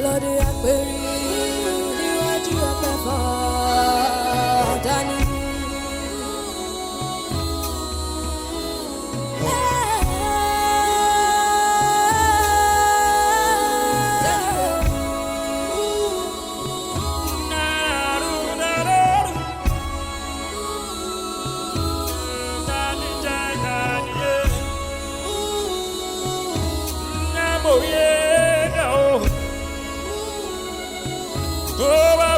Elode aperi níwájú ọpẹfọ Tani.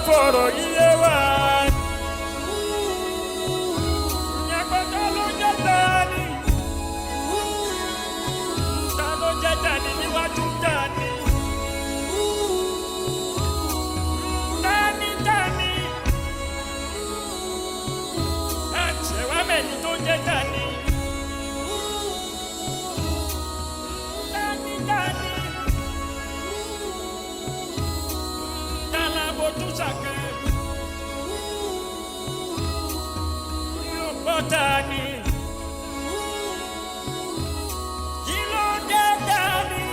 Fọ̀rọ̀ yíyé wá. Nyàgbọ́dọ̀ ló jẹ́ Tani. Ta ló jẹ́ Tani níwájú Tani. Tani Tani. Ẹ̀ṣẹ̀ wá mẹ́ni tó jẹ́ Tani. Tani Tani. Tala bojú sàkẹ́. Tani, kí ló dé Tani?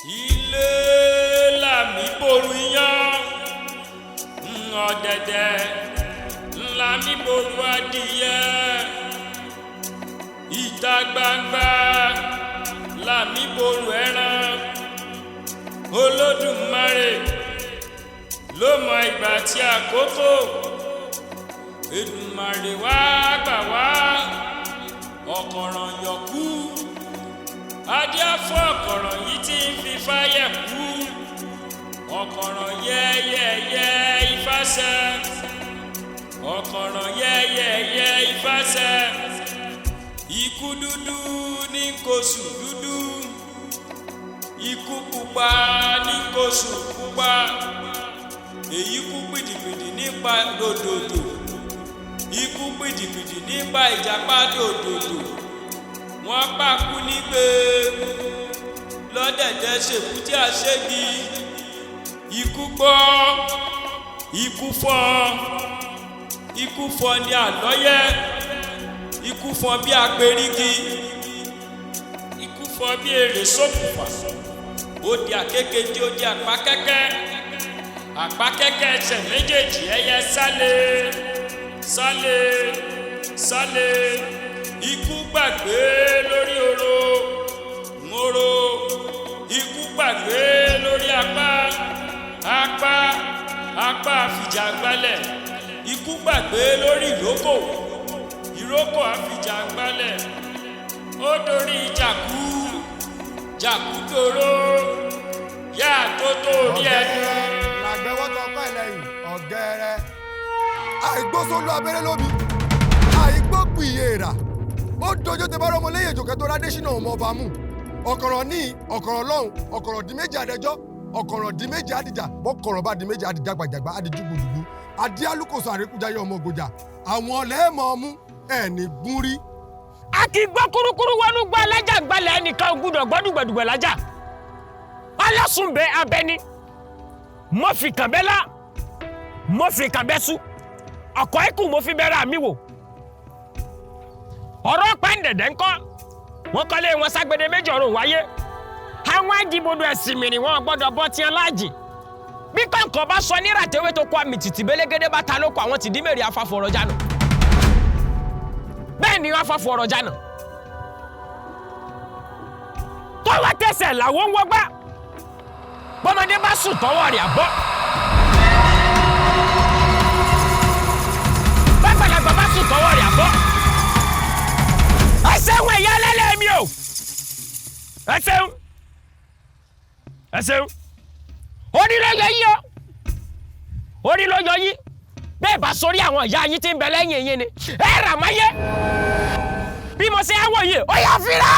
Ilé làmì boru yan. Ọ̀dẹ̀dẹ̀ ńlá mi boru adìyẹ, ìta gbangba ńlá mi boru ẹran. Olódùmarè ló mọ ìgbà tí àkókò. Èdùmàrè wá gbà wá ọ̀kọ̀ràn yọ̀kú. Adíá fún ọ̀kọ̀ràn yìí tí ń fi fáyẹ̀ kú. Ọ̀kọ̀ràn yẹ́yẹ́yẹ́ Ifásẹ̀. Ọ̀kọ̀ràn yẹ́yẹ́yẹ́ Ifásẹ̀. Ikú dúdú ní kòsù dúdú. Ikú pupa ní kòsù pupa. Èyí kú gbìdìgbìdì nípa dòdòdò. Ikú gbìdìgbìdì nípa ìjàpá dòdòdò. Wọ́n pàkú nígbè lọ́dẹ̀dẹ̀ ṣèkútí àṣẹ́gi. Ikú gbọ́, ikú fọ́ ní àlọ́yẹ́, ikú fọ́ bí agbèrígi, ikú fọ́ bí èrè sókùnfà, ó di àkékèké, ó di àpákẹ́kẹ́ ẹsẹ̀ méjèèjì ẹyẹ sálé, ikú gbàgbé lórí oró, ikú gbàgbé lórí apá àfìjàgbálẹ̀. Ikú gbàgbé lórí ìrókò àfìjàgbálẹ̀. Ó dorí jàkú dòró yá tó rí ẹnu. Làgbẹ́wọ́tọ̀ ọkọ̀ ẹlẹ́yìn ọ̀gẹ́rẹ́. Àìgbósolú abẹ́rẹ́ lómi, àìgbógun ìyèrà. Ó dojú ti bá rọmọ lẹ́yìn ìjòkè tó Adésínà ọmọ ọba mú. Ọ̀kọ̀rọ̀ ní ọ̀kọ̀rọ̀ lọ́hùn, ọ̀kọ̀rọ̀ di méjì àdẹjọ́. Ọ̀kọ̀rọ̀ di méjì àdìjà, bọ́kọ̀rọ̀ bá di méjì àdìjàgbàjàgbà àdìjúgbùdùgbù. Adé alúkòso àrékújayé ọmọ ògòjà. Àwọn ọ̀lẹ́mọ̀ ọmú ẹni gún rí. A kì í gbọ́ kúrúkúrú wọnú gbọ́ alájà gbalẹ̀ ẹnìkan gbúdọ̀ gbọ́dùgbẹ̀dùgbẹ̀ lájà. Alásùnbẹ abẹni. Mo fi kàn bẹ́ lá. Mo fi kàn bẹ́ sú. Ọkọ̀ ẹ̀kú mo fi bẹ́ra mi wò. Ọ̀rọ̀ pàǹdẹ̀dẹ̀ ńkọ́. Wọ́n kọ́lé wọn ságbede méjì ọ̀run wáyé. Àwọn ajíbodò ẹ̀sìn mìíràn wọn gbọ́dọ̀ bọ́ tiẹ̀ láàjì. Bí kọ̀ǹkọ̀ bá sọ ní ìràtẹ́wé tó kọ́ àmì tìtì bélégédé bá ta lóko àwọn tìdí mèrè afáfọ̀rọ̀ jánà. Bẹ́ẹ̀ ni afáfọ̀rọ̀ jánà. Tọ́wọ́ tẹ̀sẹ̀ làwọn ń wọgbá. Bọ́mọdé bá sùn tọwọ́ rẹ̀ àbọ̀. Bàgbàlagbà bá sùn tọwọ́ rẹ̀ àbọ̀. Ẹsẹ̀ wọn ìyá lẹ́lẹ́ mi o. Ẹsẹ̀ orí ló yọ yí o. Orí ló yọ yí. Bẹ́ẹ̀ bá sórí àwọn ìyá yín tí ń bẹ lẹ́yìn yín ni. Ẹ rà máyé. Bí mo ṣe á wòye, ó yà fira.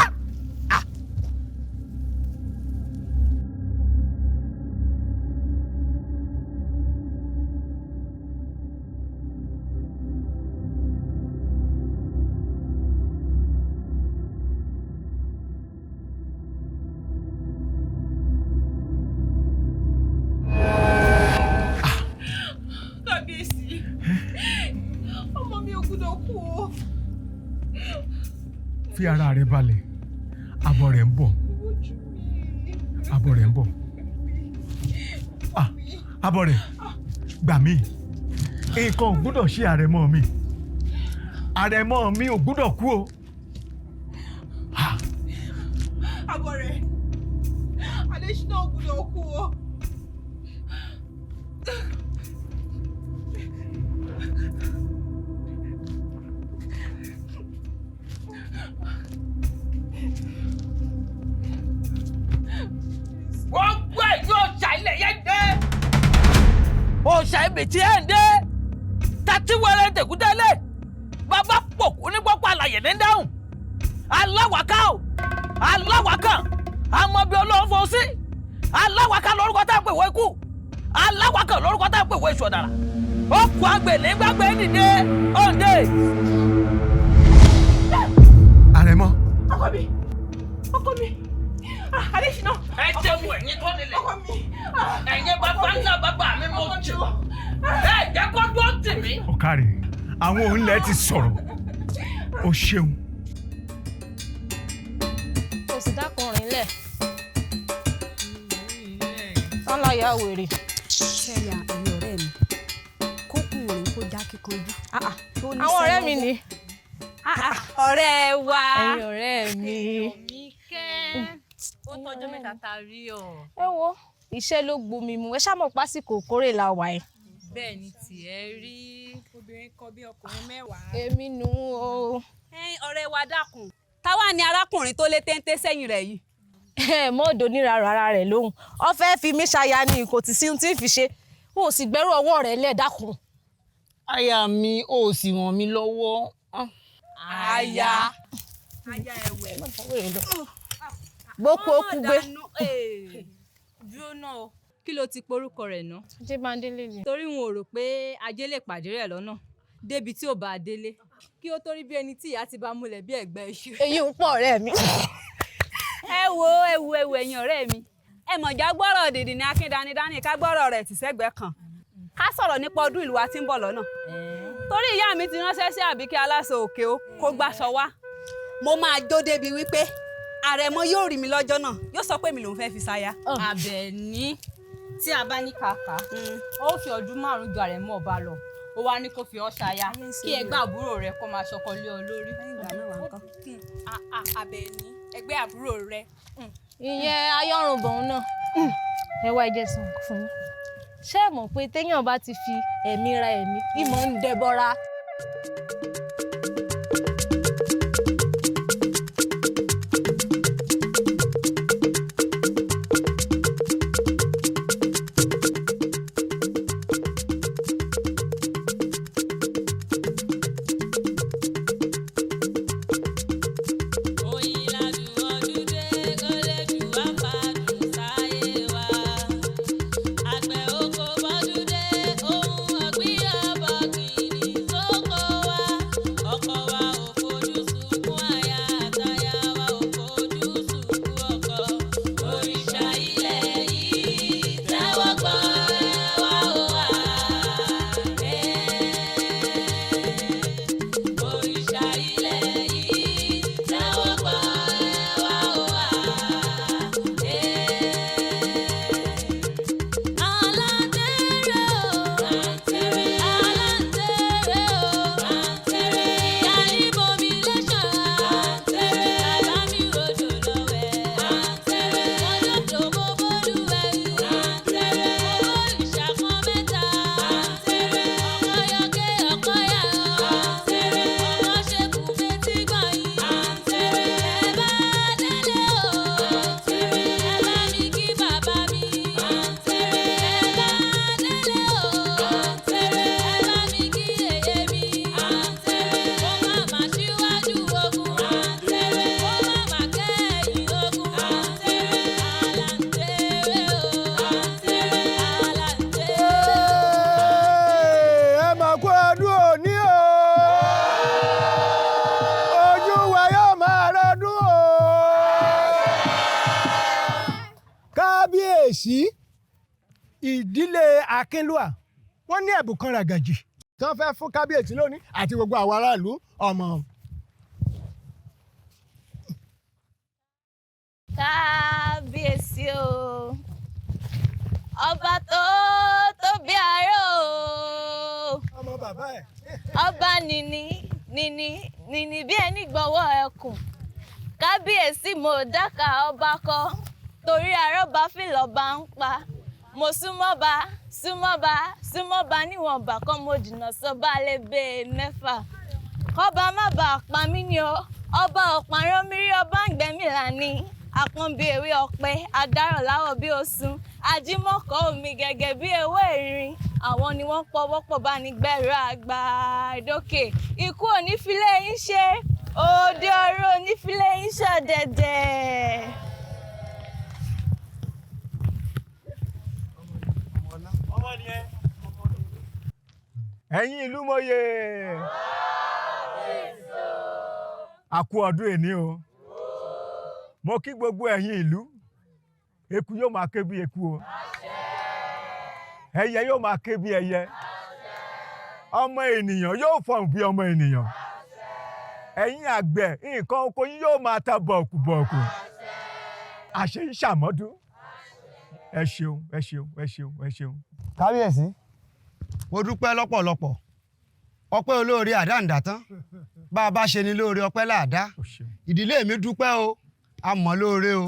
fi ara rẹ balẹ̀ Abore ń bọ̀ Abore ń bọ̀ Abore gbà mí nǹkan ò gbúdọ̀ ṣe àrẹ̀mọ mi ò gbúdọ̀ kú o. Abore Adésínà ò gbúdọ̀ kú o. wọ́n gbé yóò ṣà ilẹ̀ yẹn dé. òòṣà ibi tí ẹ̀ ń dé tàtí wẹrẹ tẹ̀kútẹ́lẹ̀ bàbá pòkú ní gbọ́pọ̀ àlàyé ní dáhùn aláwàká o aláwàká àmọ́ bí olóhùn fò sí aláwàká lórúkọ tá à ń pè wọ ikú aláwàká lórúkọ tá à ń pè wọ èṣù ọ̀dàrà ó kú àgbèlè gbàgbé dìde òǹdè. Àrẹ̀mọ. ọkọ mi Adésínà. ẹ jẹun ẹ̀yin tó nílẹ̀ ọkọ mi. ẹ̀yin bàbá ńlá bàbá mi mo jù ẹ jẹ́ kó dúró tì mí. Ọ̀kàrẹ̀ àwọn òǹlẹ̀ ti sọ̀rọ̀ o ṣeun. kò sì dákùnrin lẹ̀ tán láyà wèrè. ṣẹ́yà ẹ̀yin ọ̀rẹ́ mi kókùnrin kó já kíkanjú. àwọn ọ̀rẹ́ mi ni. ọ̀rẹ́ wa. ẹ̀yin ọ̀rẹ́ mi. ó tọ́jọ́ mẹ́ta tá a rí ọ. ẹ wo iṣẹ́ ló gbomi mu ẹ ṣàmọ̀ pásìkò kórè la wà ẹ́. bẹ́ẹ̀ ni tiẹ̀ rí. obìnrin kan bí ọkùnrin 10. èmi nù o. ọ̀rẹ́ wa dákun táwa ni arákùnrin tó lé téńté sẹ́yìn rẹ̀ yìí. mọ́ọ̀dọ̀ nírarọ̀ ara rẹ̀ lóhùn ó fẹ́ fi mí ṣaya ni kò tí sí ohun tí ń fi ṣe ó sì gbẹ́rù ọwọ́ rẹ̀ lẹ̀ dákun. aya mi ò sì ràn mí lọ́wọ́. aya ẹ̀wẹ̀. gbókù ó kú gbé. dúró náà o kí ló ti porúkọ rẹ̀ ná. ajé bá ń délé ni. torí wọn ò rò pé ajé lè pàdé rẹ̀ lọ́nà débi tí ò bá délé kí ó torí bí ẹni tí ìyá ti bá múlẹ̀ bí ẹ̀gbẹ́ iṣu. èyí ń pọ̀ ọ̀rẹ́ mi. ẹ wo ẹ̀yin ọ̀rẹ́ mi ẹ mọ̀já gbọ́rọ̀ dìdì ní akíndanidání ká gbọ́rọ̀ rẹ̀ tì sẹ́gbẹ̀ẹ́ kan ká sọ̀rọ̀ nípa ọdún ìlú wa tí ń bọ̀ lọ́nà torí ìyá mi ti ránṣẹ́ sí Àbíkẹ́ aláṣọ òkè o kó gbàṣọ wá. mo máa jó débi wípé Àrẹ̀mọ yóò rí mi lọ́jọ́ náà yóò sọ pé mi lòún fẹ́ fi ṣaya. Àbẹ̀ní tí a bá ní kàkà ó fi ọdún 5 ju Àrẹ̀mọ ọba lọ ó wá ní kó fi ọ́ ṣaya kí ẹgbẹ́ àbúrò rẹ kó máa ṣọkọ lé ọ lórí. Àbẹ̀ní ẹgbẹ́ àbúrò rẹ. ìyẹn ayọ́rùnbọ̀n náà ẹ wá ẹjẹ sàn fún mi ṣé ẹ mọ̀ pé téèyàn bá ti fi ẹ̀mí ra ẹ̀mí ìmọ̀ ń dẹbọra. ìdílé Akínlúà wọ́n ní ẹ̀bùn kan ràgàjì tí wọ́n fẹ́ fún kábíyèsí lónìí àti gbogbo àwọn aráàlú ọmọ ọba tó tóbi àárò. ọmọ bàbá ẹ̀. ọba nìní bí ẹni gbọ́wọ́ ẹkùn. kábíyèsí mo dáka ọba kọ torí àrọ́bá fìlọ́ba ń pa. mo súnmọ́ba níwọ̀nba kan mo jìnnà sọ́ba lébè mẹ́fà. kọ́ba má bàa pa mí ni o ọba ọ̀pàrọ̀ mírí ọba ń gbẹ̀mí lání. àpọ́n bí ewé ọ̀pẹ adárọ̀ láwọ̀ bí osùn ajímọ̀kọ́ omi gẹ́gẹ́ bí ewé ìrìn. àwọn ni wọ́n pọwọ́pọ̀ bá ní gbẹ̀rọ àgbà ìdókè. ikú onífilé yín ṣe òde ọ̀rọ̀ onífilé yín ṣọ̀dẹ̀dẹ̀. ẹ̀yin ìlú mọ̀ye àkú ọdún èní o mo kí gbogbo ẹ̀yin ìlú eku yóò máa ké bí eku o ẹyẹ yóò máa ké bí ẹyẹ ọmọ ènìyàn yóò fọhùn bí ọmọ ènìyàn ẹ̀yin àgbẹ̀ nǹkan oko yín yóò máa ta bọ̀ọ̀kù àṣẹ ń ṣàmọ́dún ẹ ṣeun ẹ ṣeun ẹ ṣeun ẹ ṣeun. kábíyèsí mo dúpẹ́ lọ́pọ̀lọpọ̀ ọpẹ́ olóore àdáǹdá tán bá a bá ṣe ni lóore ọpẹ́ láàdá ìdílé mi dúpẹ́ o a mọ̀ lóore o.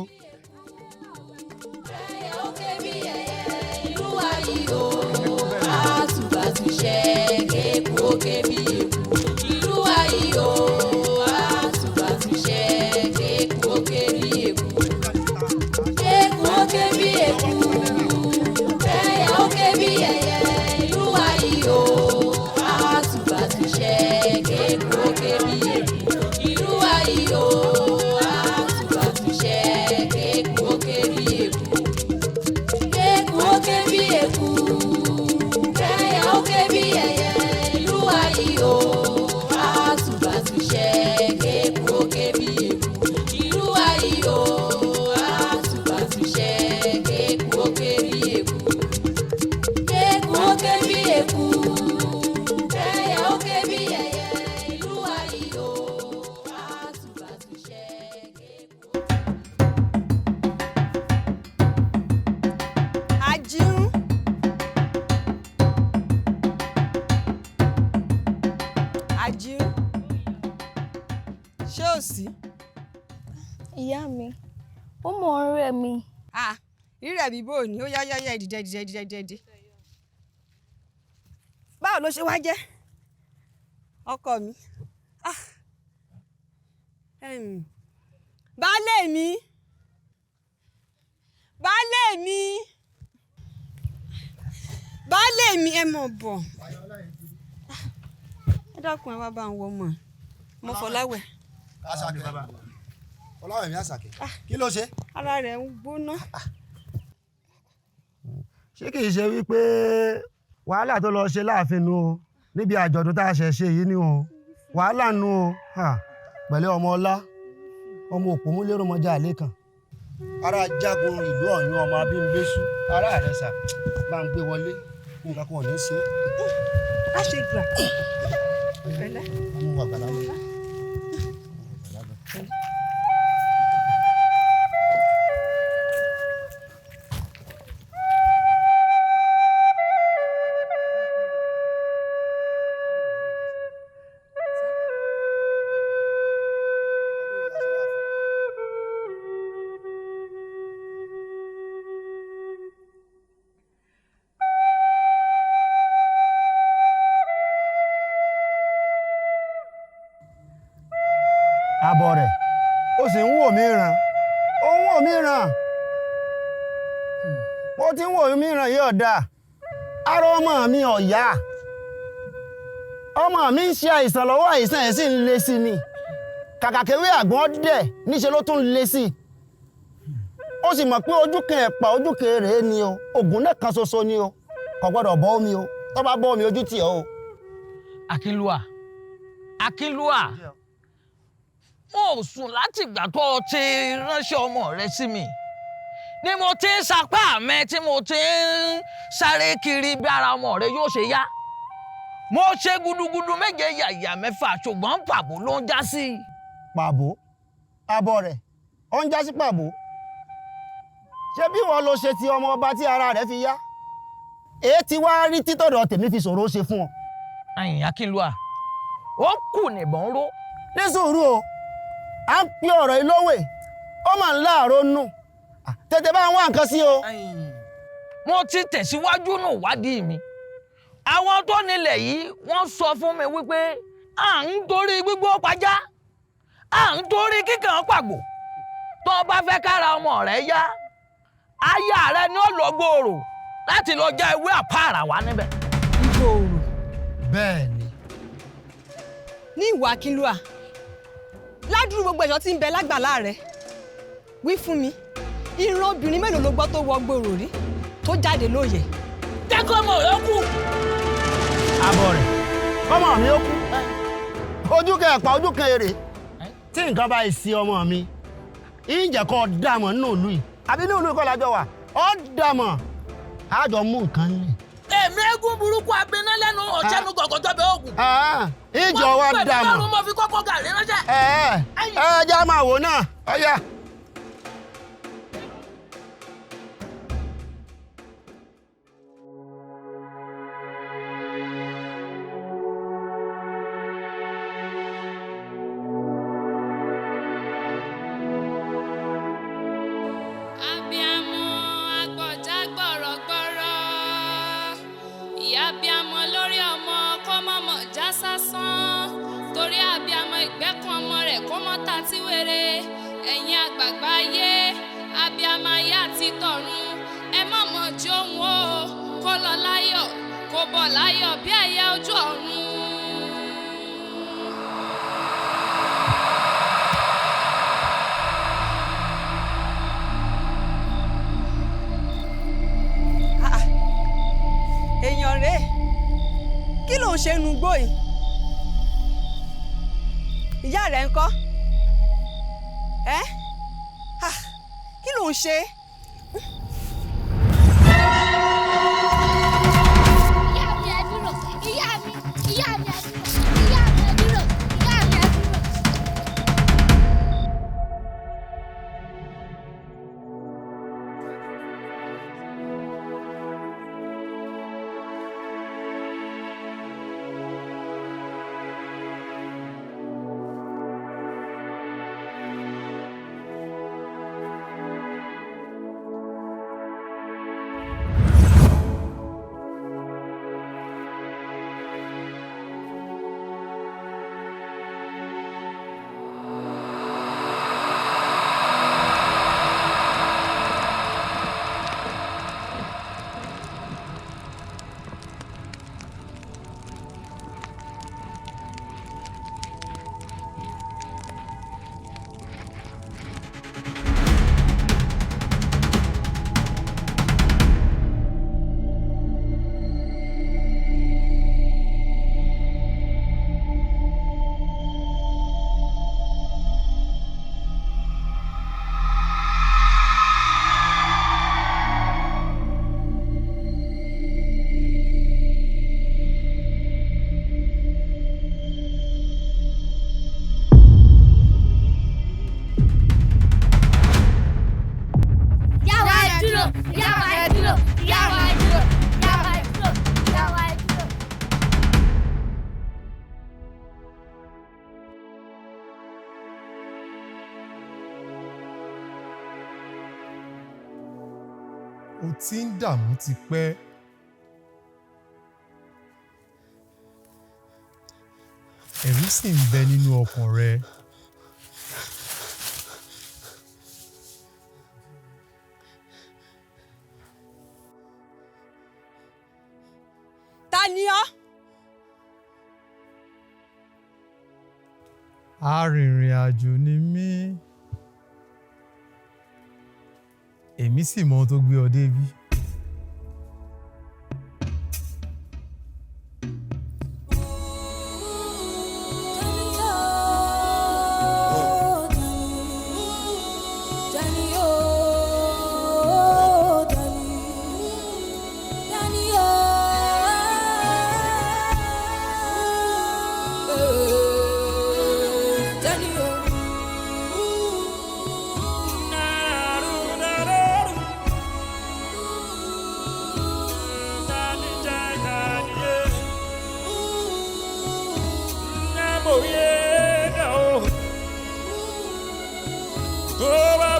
ìyá mi ó mọ ọ̀rẹ́ mi. rírẹ̀ bíbó ni ó yá dìde. báwo ló ṣe wá jẹ́ ọkọ mi baálé mi ẹ mọ̀ bọ̀ ẹ dákun ẹ wá bá ń wọ ọmọ mo fọláwẹ̀. Àṣàkẹ́ bàbá ọláwẹ̀ mi Àṣàkẹ́ kí ló ṣe. ara rẹ̀ ń gbóná. ṣé kìí ṣe wípé wàhálà tó lọ ṣe láàfin nu o níbi àjọ̀dún tá a ṣẹ̀ ṣe yìí ni o wàhálà nu o pẹ̀lú ọmọ ọlá ọmọ òpómúlérò mọ́jà àlé kan ara jagun ìlú ọ̀yún ọmọ abímbésù ara rẹ̀ sà bá ń gbé wọlé nǹkan kan ò ní ṣe. a ṣe gbà pẹ̀lẹ́. ọmọ wà gbàlá mi. Abore ó sì ń wò mí ràn ó ń wò mí ràn bó ti ń wò mí ràn yìí ọ̀dà ara ọmọ mi ọ̀yá ọmọ mi ń ṣe àìsàn lọ́wọ́ àìsàn ẹ̀ sì ń le sí ni kàkàkéwé àgbọ̀n dẹ̀ níṣẹ́ ló tún le sí ó sì mọ̀ pé ojú kan ẹ̀pà ojú kan rèé ni o ògùn náà kan ṣoṣo ni o kò gbọ́dọ̀ bọ́ omi o tó bá bọ́ omi ojú tì ọ́ o. Akínlúà mo sùn láti ìgbà tó o ti ránṣẹ́ ọmọ rẹ sí mi ni mo ti ń sapá mi tí mo ti ń sáré kiri bí ara ọmọ rẹ yóò ṣe yá mo ṣe gudugudu méje yàyà mẹ́fà ṣùgbọ́n pàbó ló ń já sí. Pàbó Abore ó ń já sí pàbó ṣé bí wọ́n lọ ṣe ti ọmọ ọba tí ara rẹ̀ fi yá èé ti wá rí títọ̀dọ̀ tèmi fi ṣòro ṣe fún ọ. ẹ̀yin Akínlúà ó kù nìbọn ró. ní sùúrù o à ń pín ọ̀rọ̀ ìlówè ó mà ń láàárọ̀ nù tètè bá ń wá nǹkan sí o. mo ti tẹ̀síwájú nù wádìí mi àwọn tó nílẹ̀ yìí wọ́n sọ fún mi wípé à ń torí gbígbó pajá à ń torí kíkàn pàgbò tó bá fẹ́ kára ọmọ rẹ̀ yá aya rẹ̀ ni ó lọ gbòòrò láti lọ já ewé àpáàrà wá níbẹ̀. Ìgbòòrò. bẹ́ẹ̀ ni. ní ìwà Akínlúà ládùúrú gbogbo ẹ̀ṣọ́ tí ń bẹ lágbàlá rẹ̀ wí fún mi ìran obìnrin mélòó ló gbọ́ tó wọ gbòòrò rí tó jáde lóye. jẹ́kọ̀ ọmọ rẹ̀ kú. Abore ọmọ mi ó kú ojú kan ẹ̀pà ojú kan èrè tí nǹkan bá ṣe ọmọ mi ìjẹ́ kọ́ dàmọ̀ nínú ìlú yìí àbí nínú ìlú ìkọlájọ wà ọ́ dàmọ̀ àjọ mú nǹkan lẹ̀. èmi eégún burúkú abiná lẹ́nu ọ̀sẹ́nu gọ̀gọ́jọ́ bẹ ògùn. ìjọ wa dàmọ̀. wọ́n mo fi kọ́kọ́ gàrí ránṣẹ́. ẹ já máa wò náà ọ̀yà. Abíamọ lórí ọmọ kó mọ̀mọ̀ já sásán torí abíamọ ìgbẹ́kùn ọmọ rẹ̀ kó mọ́ tatí wéré ẹ̀yin àgbààgbà ayé abíamọ ayé àti tọ̀run ẹ mọ̀mọ̀ jó wọn o kó lọ láyọ̀ kó bọ̀ láyọ̀ bí ẹyẹ ojú ọ̀run. èèyàn rèé kí ló ń ṣe nu gbó yìí ìyá rẹ̀ ńkọ́ kí ló ń ṣe. ìyá mi ẹ dúró ìyá mi ẹ dúró ìyá mi ẹ dúró ìyá mi ẹ dúró. ó ti ń dààmú tipẹ́. ẹ̀rù sì ń bẹ nínú ọkàn rẹ. ta ni ọ́. arìnrìn-àjò ni mí. èmi sì mọ ohun tó gbé ọ débí.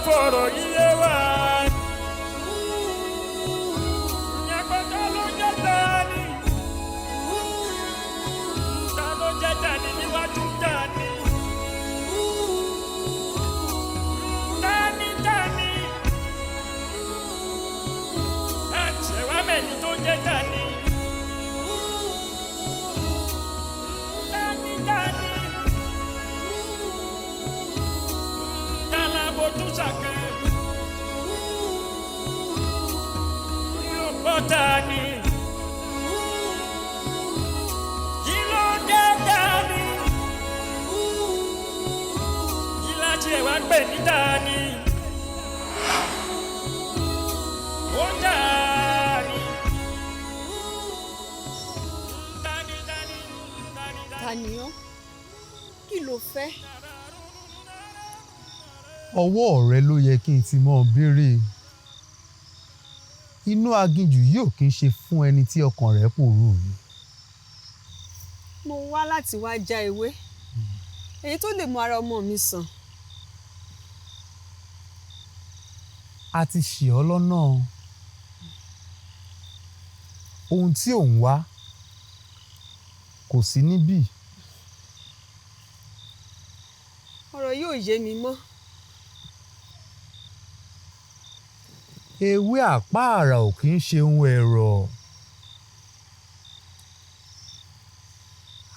fọ̀rọ̀ yíyé wá. Ìyàgbọ́dọ̀ ló jẹ́ tani. Ta ló jẹ́ tani níwájú tani. Tani. Àṣẹwá mẹ́ni tó jẹ́ tani. Tani. Talabojú ṣàkẹ́. Yóò gbọ́ tani. Kí ló dé tani. Kí láti ẹ̀ wá pè ní tani. Ó tani. Tàníyàn, kí ló fẹ́? Ọwọ́ rẹ ló yẹ kí n ti mọ̀ béèrè. Inú aginjù yóò kí n ṣe fún ẹni tí ọkàn rẹ̀ pòrúurú. Mo wá láti wá já ewé èyí tó lè mú ara ọmọ mi sàn. A ti ṣì ọ́ lọ́nà. Ohun tí ò ń wá kò sí níbí. Ọ̀rọ̀ yóò yé mi mọ́. Ewé àpáàrà ò kí ń ṣe ohun ẹ̀rọ̀.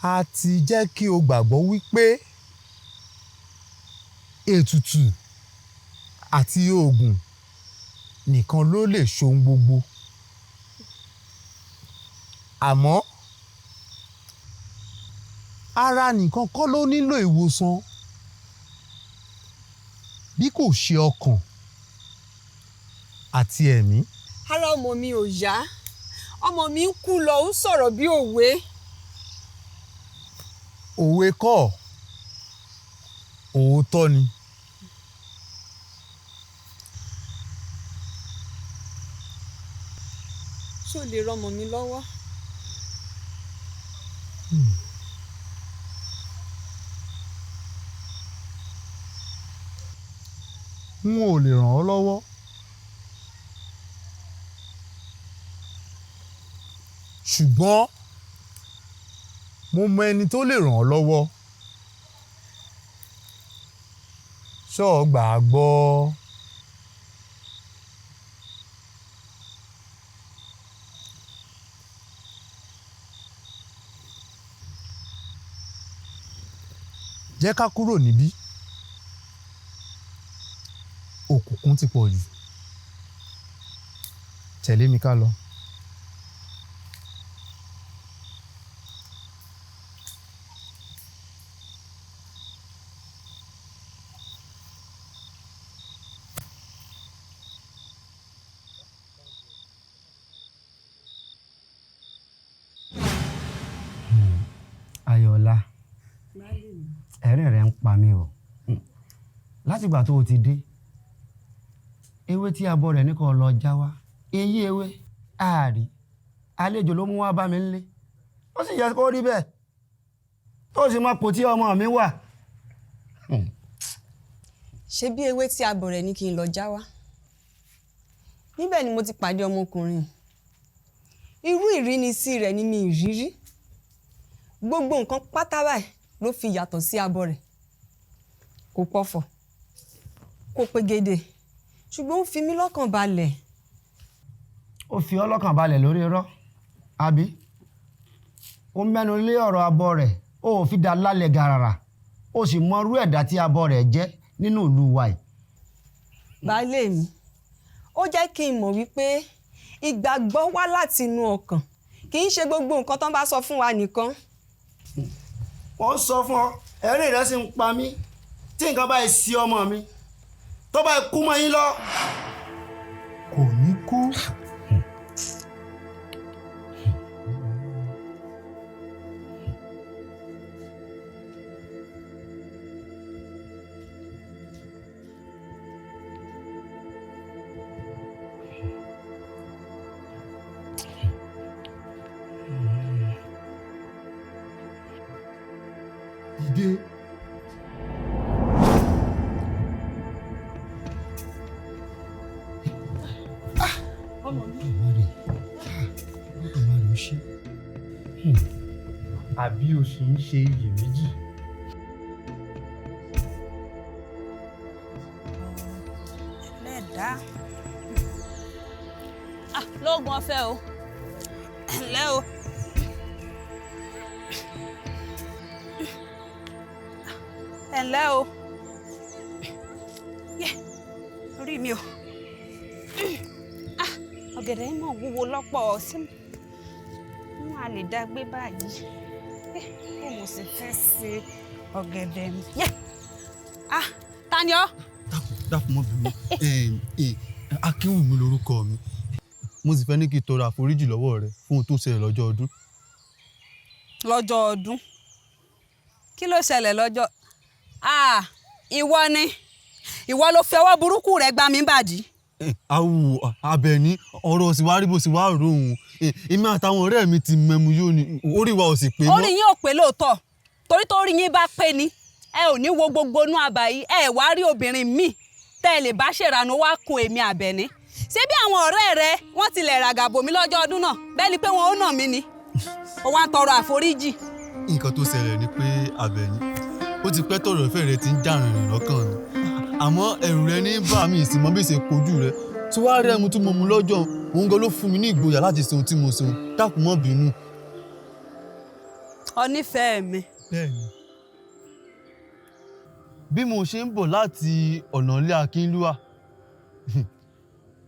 A ti jẹ́ kí o gbàgbọ́ wípé ètùtù àti oògùn nìkan ló lè ṣohun gbogbo. Àmọ́ ara nìkan kọ́ ló nílò ìwòsàn bí kò ṣe ọkàn àti ẹ̀mí. Ara ọmọ mi ò yá. Ọmọ mi ń kú lọ, ó sọ̀rọ̀ bí òwe. Òwe kọ́, òótọ́ ni. Ṣé o lè rọmọ mi lọ́wọ́? N ò lè ràn ọ́ lọ́wọ́. Ṣùgbọ́n mo mọ ẹni tó lè ràn ọ́ lọ́wọ́. Ṣó o gbà á gbọ́? Jẹ́ ká kúrò níbí. Òkùnkùn ti pọ̀ jù. Tẹ̀lé mi ká lọ. Ayọ̀ọ́lá, ẹ̀rín rẹ̀ ń pa mí o. Látìgbà tó o ti dé, ewé tí Abore ní kó lọ já wá, èyí ewé àárí àlejò ló mú wá bá mi nílé. Ó sì yẹ kó rí bẹ́ẹ̀ tó sì mọ pò tí ọmọ mi wà. Ṣé bí ewé tí Abore ní kí n lọ já wá? Níbẹ̀ ni mo ti pàdé ọmọkùnrin. Irú ìrínisí rẹ̀ ni mi ìrírí. Gbogbo nǹkan pátá báyìí ló fi yàtọ̀ sí Abore. Kò pọ̀fọ̀, kò pegedé, ṣùgbọ́n ó fi mí lọ́kàn balẹ̀. Ó fi ọ́ lọ́kàn balẹ̀ lórí irọ́, àbí? Ó mẹ́nu lé ọ̀rọ̀ Abore, ó fi dá lálẹ́ gàràrà, ó sì mọ irú ẹ̀dá tí Abore jẹ́ nínú ìlú wa yìí. Baálé mi, ó jẹ́ kí n mọ̀ wípé ìgbàgbọ́ wá láti inú ọkàn, kì í ṣe gbogbo nǹkan tán bá sọ fún wa nìkan. Wọ́n sọ fún ọ, ẹ̀rín rẹ̀ sì ń pa mí. Tí nǹkan báyìí sí ọmọ mi, tó bá kú mọ́ yín lọ. Kò ní kú. Dìde. Olódùmarè ó ṣe. Àbí o sì ń ṣe iyèméjì? Lẹ́dàá. lóògùn ọ̀fẹ́ o. Ẹ̀lẹ́ o. Ẹ̀lẹ́ o. Orí mi o. Ọ̀gẹ̀dẹ̀ yìí mọ̀ wúwo lọ́pọ̀ sí mi. Wọ́n á lè dá gbé báyìí. Kó mo sì fẹ́ ṣe ọ̀gẹ̀dẹ̀ mi. Tani ọ́? Dákun mọ́ bínú. Akínwùmí lorúkọ mi. Mo sì fẹ́ ní kí n tọrọ àforíjì lọ́wọ́ rẹ fún ohun tó ṣẹlẹ̀ lọ́jọ́ ọdún. Lọ́jọ́ ọdún? Kí ló ṣẹlẹ̀ lọ́jọ́? Ìwọ ni. Ìwọ ló fi ọwọ́ burúkú rẹ gbá mi bàdí. Àwù Àbẹ̀ní ọ̀rọ̀ sì wá rí bó sì wá rò òun. Èmi àtàwọn ọ̀rẹ́ mi ti mẹ́mu yóò ní orí wa ò sì pé mọ́. Orí yín ò pé lóòótọ́ torí tó rí yín bá pé ni ẹ ò ní wo gbogbo inú àbá yìí ẹ wá rí obìnrin míì tẹ́ ẹ lè bá ṣèrànú wá kun èmi Àbẹ̀ní. Ṣé bí àwọn ọ̀rẹ́ rẹ wọ́n tilẹ̀ ràgàbò mi lọ́jọ́ ọdún náà bẹ́ẹ̀ ni pé wọn ò nà mí ni ó wá ń tọrọ àforíjì. Nǹkan tó ṣẹlẹ̀ ni pé Àbẹ̀ní ó ti pẹ́ tọ̀rọ̀ ìfẹ́ rẹ ti ń jà rìnrìn lọ́kàn mi àmọ́ ẹ̀rù rẹ ní bá mi ìsìnmọ́ bí ṣe kojú rẹ tí wàá rí ẹmu tí mo mu lọ́jọ́ òun gan ló fún mi ní ìgboyà láti ṣe ohun tí mo ṣe dákun má bínú. Ó nífẹ̀ẹ́ mi. Bẹ́ẹ̀ni. Bí mo ṣe ń bọ̀ láti ọ̀nà ilé Akínlúwà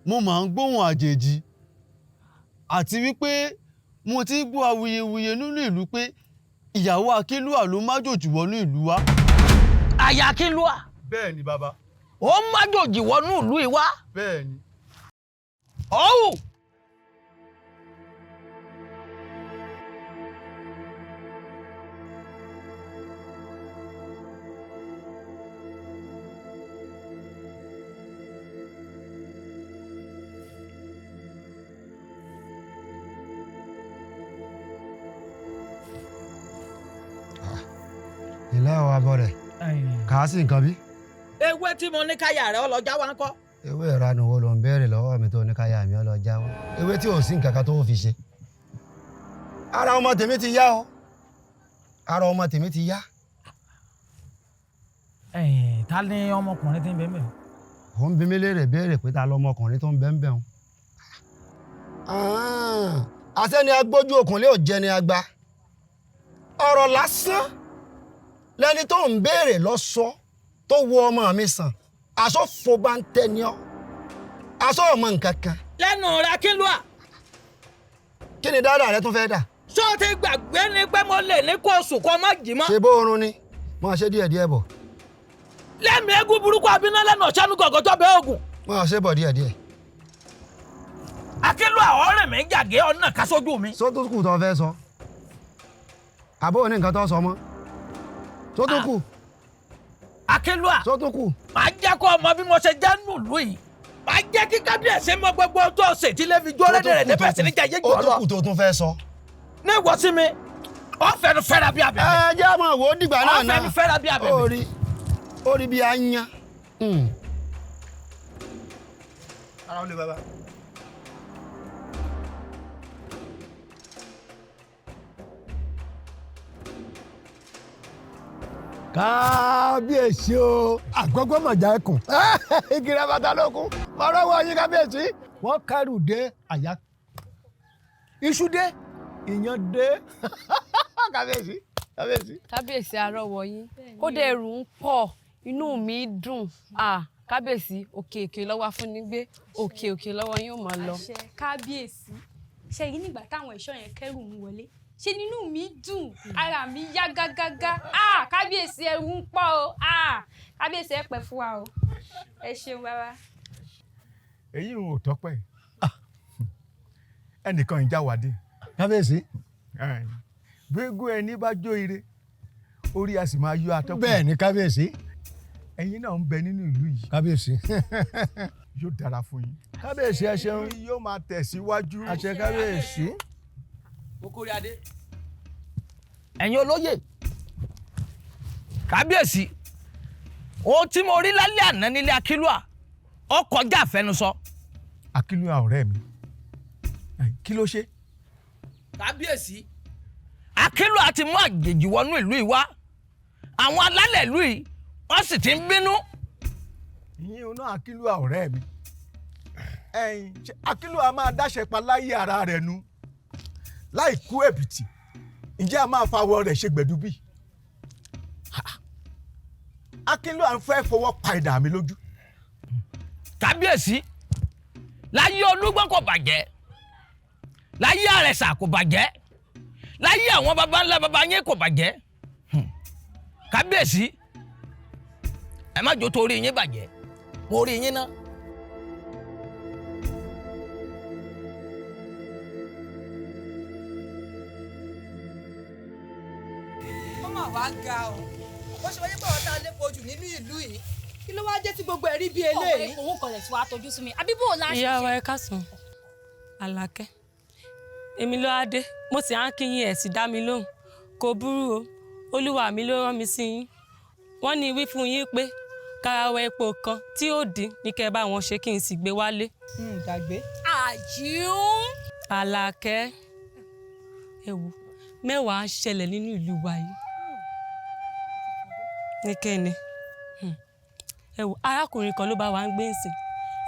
mo máa ń gbóhùn àjèjì àti wípé mo ti gbọ́ awuyewuye nínú ìlú pé ìyàwó Akínlúwà ló májòjì wọnú ìlú wa. Àyà Akínlúwà. Bẹ́ẹ̀ni bàbá. Ó májòjì wọnú ìlú yìí wá. Bẹ́ẹ̀ni. Ọ̀hún. Ilé ọ̀ Abore. Kà á sí nǹkan bí? Ewé tí mo ní káyà rẹ̀ ọlọ́jà wa ń kọ́. Ewé ìranu wo ló ń béèrè lọ́wọ́ mi tó ní káyà mi ọlọ́jà wa? Ewé tí ò sí nǹkan kan tó fi ṣe. Ara ọmọ tèmi ti yá o. Ara ọmọ tèmi ti yá. Ta ni ọmọkùnrin tí ń bẹ ń bẹ? Ó ń bí mi léèrè béèrè pé ta lọmọkùnrin tó ń bẹ ń bẹ o. Àṣẹ ni agbójú òkùnlé ò jẹ ni agba. Ọ̀rọ̀ lásán lẹni tó ń béèrè lọ́sọ tó wo ọmọ mi sàn aṣọ fo bá ń tẹni ọ aṣọ ọmọ nǹkan kan. Lẹ́nu rẹ̀ Akínlúwà. Kí ni dáadáa rẹ tún fẹ́ dà? Ṣé o ti gbàgbé ni pé mo lè ní kó oṣù kan má jí mọ́? Ṣé bó oorun ni? Mo ṣe díẹ̀díẹ̀ bọ̀. Lẹ́nu eégún burúkú abiná lẹ́nu ọ̀ṣánú gọ̀gọ́jọ́ bẹ́ẹ̀ ogun. Mo ṣe bọ̀ díẹ̀díẹ̀. Akínlúwà ọ̀rẹ́ mi jàgé ọ̀nà ká sójú mi. Só tó kù tó fẹ́ sọ. Àbó ní nǹkan tó sọ mọ́. Só tó kù. Akínlúwà. Só tó kù. Màá jẹ́ kó ọmọ bí mo ṣe jẹ́ nílùú yìí. Màá jẹ́ kí kábíyèsí mọ gbogbo tó ṣe tí lè fi jó lédè rẹ̀ débẹ̀ sí ní jẹ́ yé jọ lọ. Ó tó kù tó tún fẹ́ sọ. Ní ìwọ sí mi, ó fẹ́nu fẹ́ra bí abẹ̀bẹ̀. Ẹ jẹ́ àmọ́ wo dìgbà náà náà. Ó fẹ́nu fẹ́ra bí abẹ̀bẹ̀. Orí bí a ń yan. Ara ó lè bàbá. Kábíyèsí o àgbọ́gbọ́ mọ̀já ẹkùn igi rabata lókun ọ̀rọ̀ wọ yín kábíyèsí wọ́n kẹrù dé àyà iṣu dé ìyàn dé kábíyèsí kábíyèsí. Kábíyèsí arọ́wọ́ yín kódà ẹrù ń pọ̀ inú mi dùn kábíyèsí òkè òkè lọ́wọ́ afúnigbé òkè òkè lọ́wọ́ yín ò máa lọ. Kábíyèsí ṣe yìí nígbà táwọn ẹ̀ṣọ́ yẹn kẹ́rù mú wọlé ṣe nínú mi dùn ara mi yá gágágá kábíyèsí ẹrù ń pọ̀ o kábíyèsí ẹ pẹ́ fún wa o ẹ ṣeun bàbá. Èyí ò tọ́pẹ́ ẹnìkan ìjà wàdí. Kábíyèsí. Gbégún ẹni bá jó ire orí a sì máa yọ atọ́kùn. Bẹ́ẹ̀ ni kábíyèsí. Ẹ̀yin náà ń bẹ nínú ìlú yìí. Kábíyèsí. Yóò dára fún yín. Kábíyèsí ẹ ṣeun. Yóò máa tẹ̀síwájú. Àṣẹ kábíyèsí. Okòrí adé. Ẹ̀yin olóyè. Kábíyèsí. Ohun tí mo rí lálẹ́ àná nílé Akínlúwà ó kọjá àfẹnusọ. Akínlúwà ọ̀rẹ́ mi. kí ló ṣe. kábíyèsí Akínlúà àti mú àjèjì wọnú ìlú yìí wá àwọn alálẹ̀ ìlú yìí wọ́n sì ti ń bínú. ìyín náà Akínlúà ọ̀rẹ́ mi Akínlúà máa dáṣẹ pa láyé ara rẹ̀ nu láì kú èbìtì ǹjẹ́ a máa fawọ́ rẹ̀ ṣe gbẹ̀dúbí. Akínlúà ń fẹ́ fọwọ́ pa idà mi lójú. kábíyèsí láyé Olúgbọ́n kò bàjẹ́ láyé Àrẹ̀sà kò bàjẹ́ láyé àwọn baba ńlá baba yẹn kò bàjẹ́ kábíyèsí ẹ má jò torí yín bàjẹ́ mo rí yín náà. ó mà wá ga o bó ṣe wáyé pàwọ́ tá a lè pọ̀jù nínú ìlú yìí kí ló wáá jẹ́ tí gbogbo ẹ̀ rí bí eléyìí. ọ̀rẹ́ òun kọlẹ̀ tí wàá tọ́jú sí mi àbí bó o láṣẹ. ìyá wa ẹ káàsán Àlàkẹ́ èmi ló á dé mo sì á ń kíyìn ẹ̀ sì dá mi lóhùn kò burú o olúwa mi ló rán mi sí yín wọ́n ní wí fún yín pé garawa epo kan tí ó dín ní kẹ́ bá wọn ṣe kí n sì gbé wálé. gbàgbé. àjíún. Àlàkẹ́ ẹ wò mẹ́wàá ń ṣẹlẹ̀ nínú ìlú wa yìí ní kẹ́ni ẹ wò arákùnrin kan ló bá wa ń gbé ǹsìn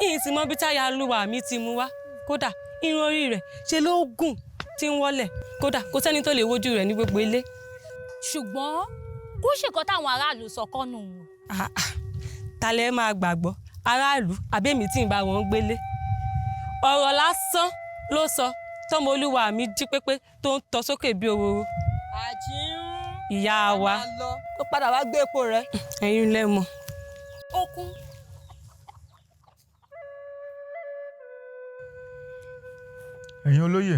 ìyìn tí mọ bí táyà olúwa mi ti mú wá kódà irun orí rẹ̀ ṣe ló gùn tí ń wọlẹ̀ kódà kò sẹ́ni tó lè wojú rẹ̀ ní gbogbo ilé. ṣùgbọ́n kó ṣèkọ́ táwọn aráàlú sọ kọ́nù. talẹ̀ máa gbàgbọ́ aráàlú àbẹ́mi tí ń bá wọn gbélé ọ̀rọ̀ lásán ló sọ tọmọ olúwa mi jí pépé tó ń tọ́ sókè bí òróró. ìyá wa ó padà wá gbé epo rẹ̀. ẹ̀yin lẹ́mọ̀. ó kún. ẹ̀yin olóyè.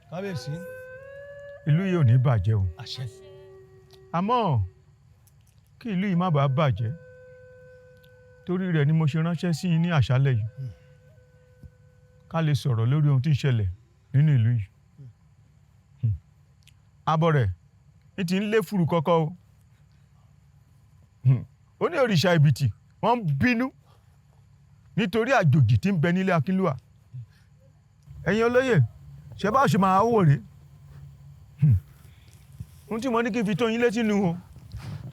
kábíyèsí. ìlú yìí ò ní bàjẹ́ o. àṣẹ. àmọ́ kí ìlú yìí má bàa bàjẹ́ torí rẹ̀ ni mo ṣe ránṣẹ́ sí yín ní àṣálẹ́ yìí ká lè sọ̀rọ̀ lórí ohun tí ń ṣẹlẹ̀ nínú ìlú yìí. Abore ní ti ń lé fùrù kọ́kọ́ o. ó ní òrìṣà ìbìtì wọ́n ń bínú nítorí àjòjì tí ń bẹ nílé Akínlúà. ẹ̀yin olóyè ṣe bá ṣe máa wò rè ohun tí mo ní kí n fi tó yín létí nu o.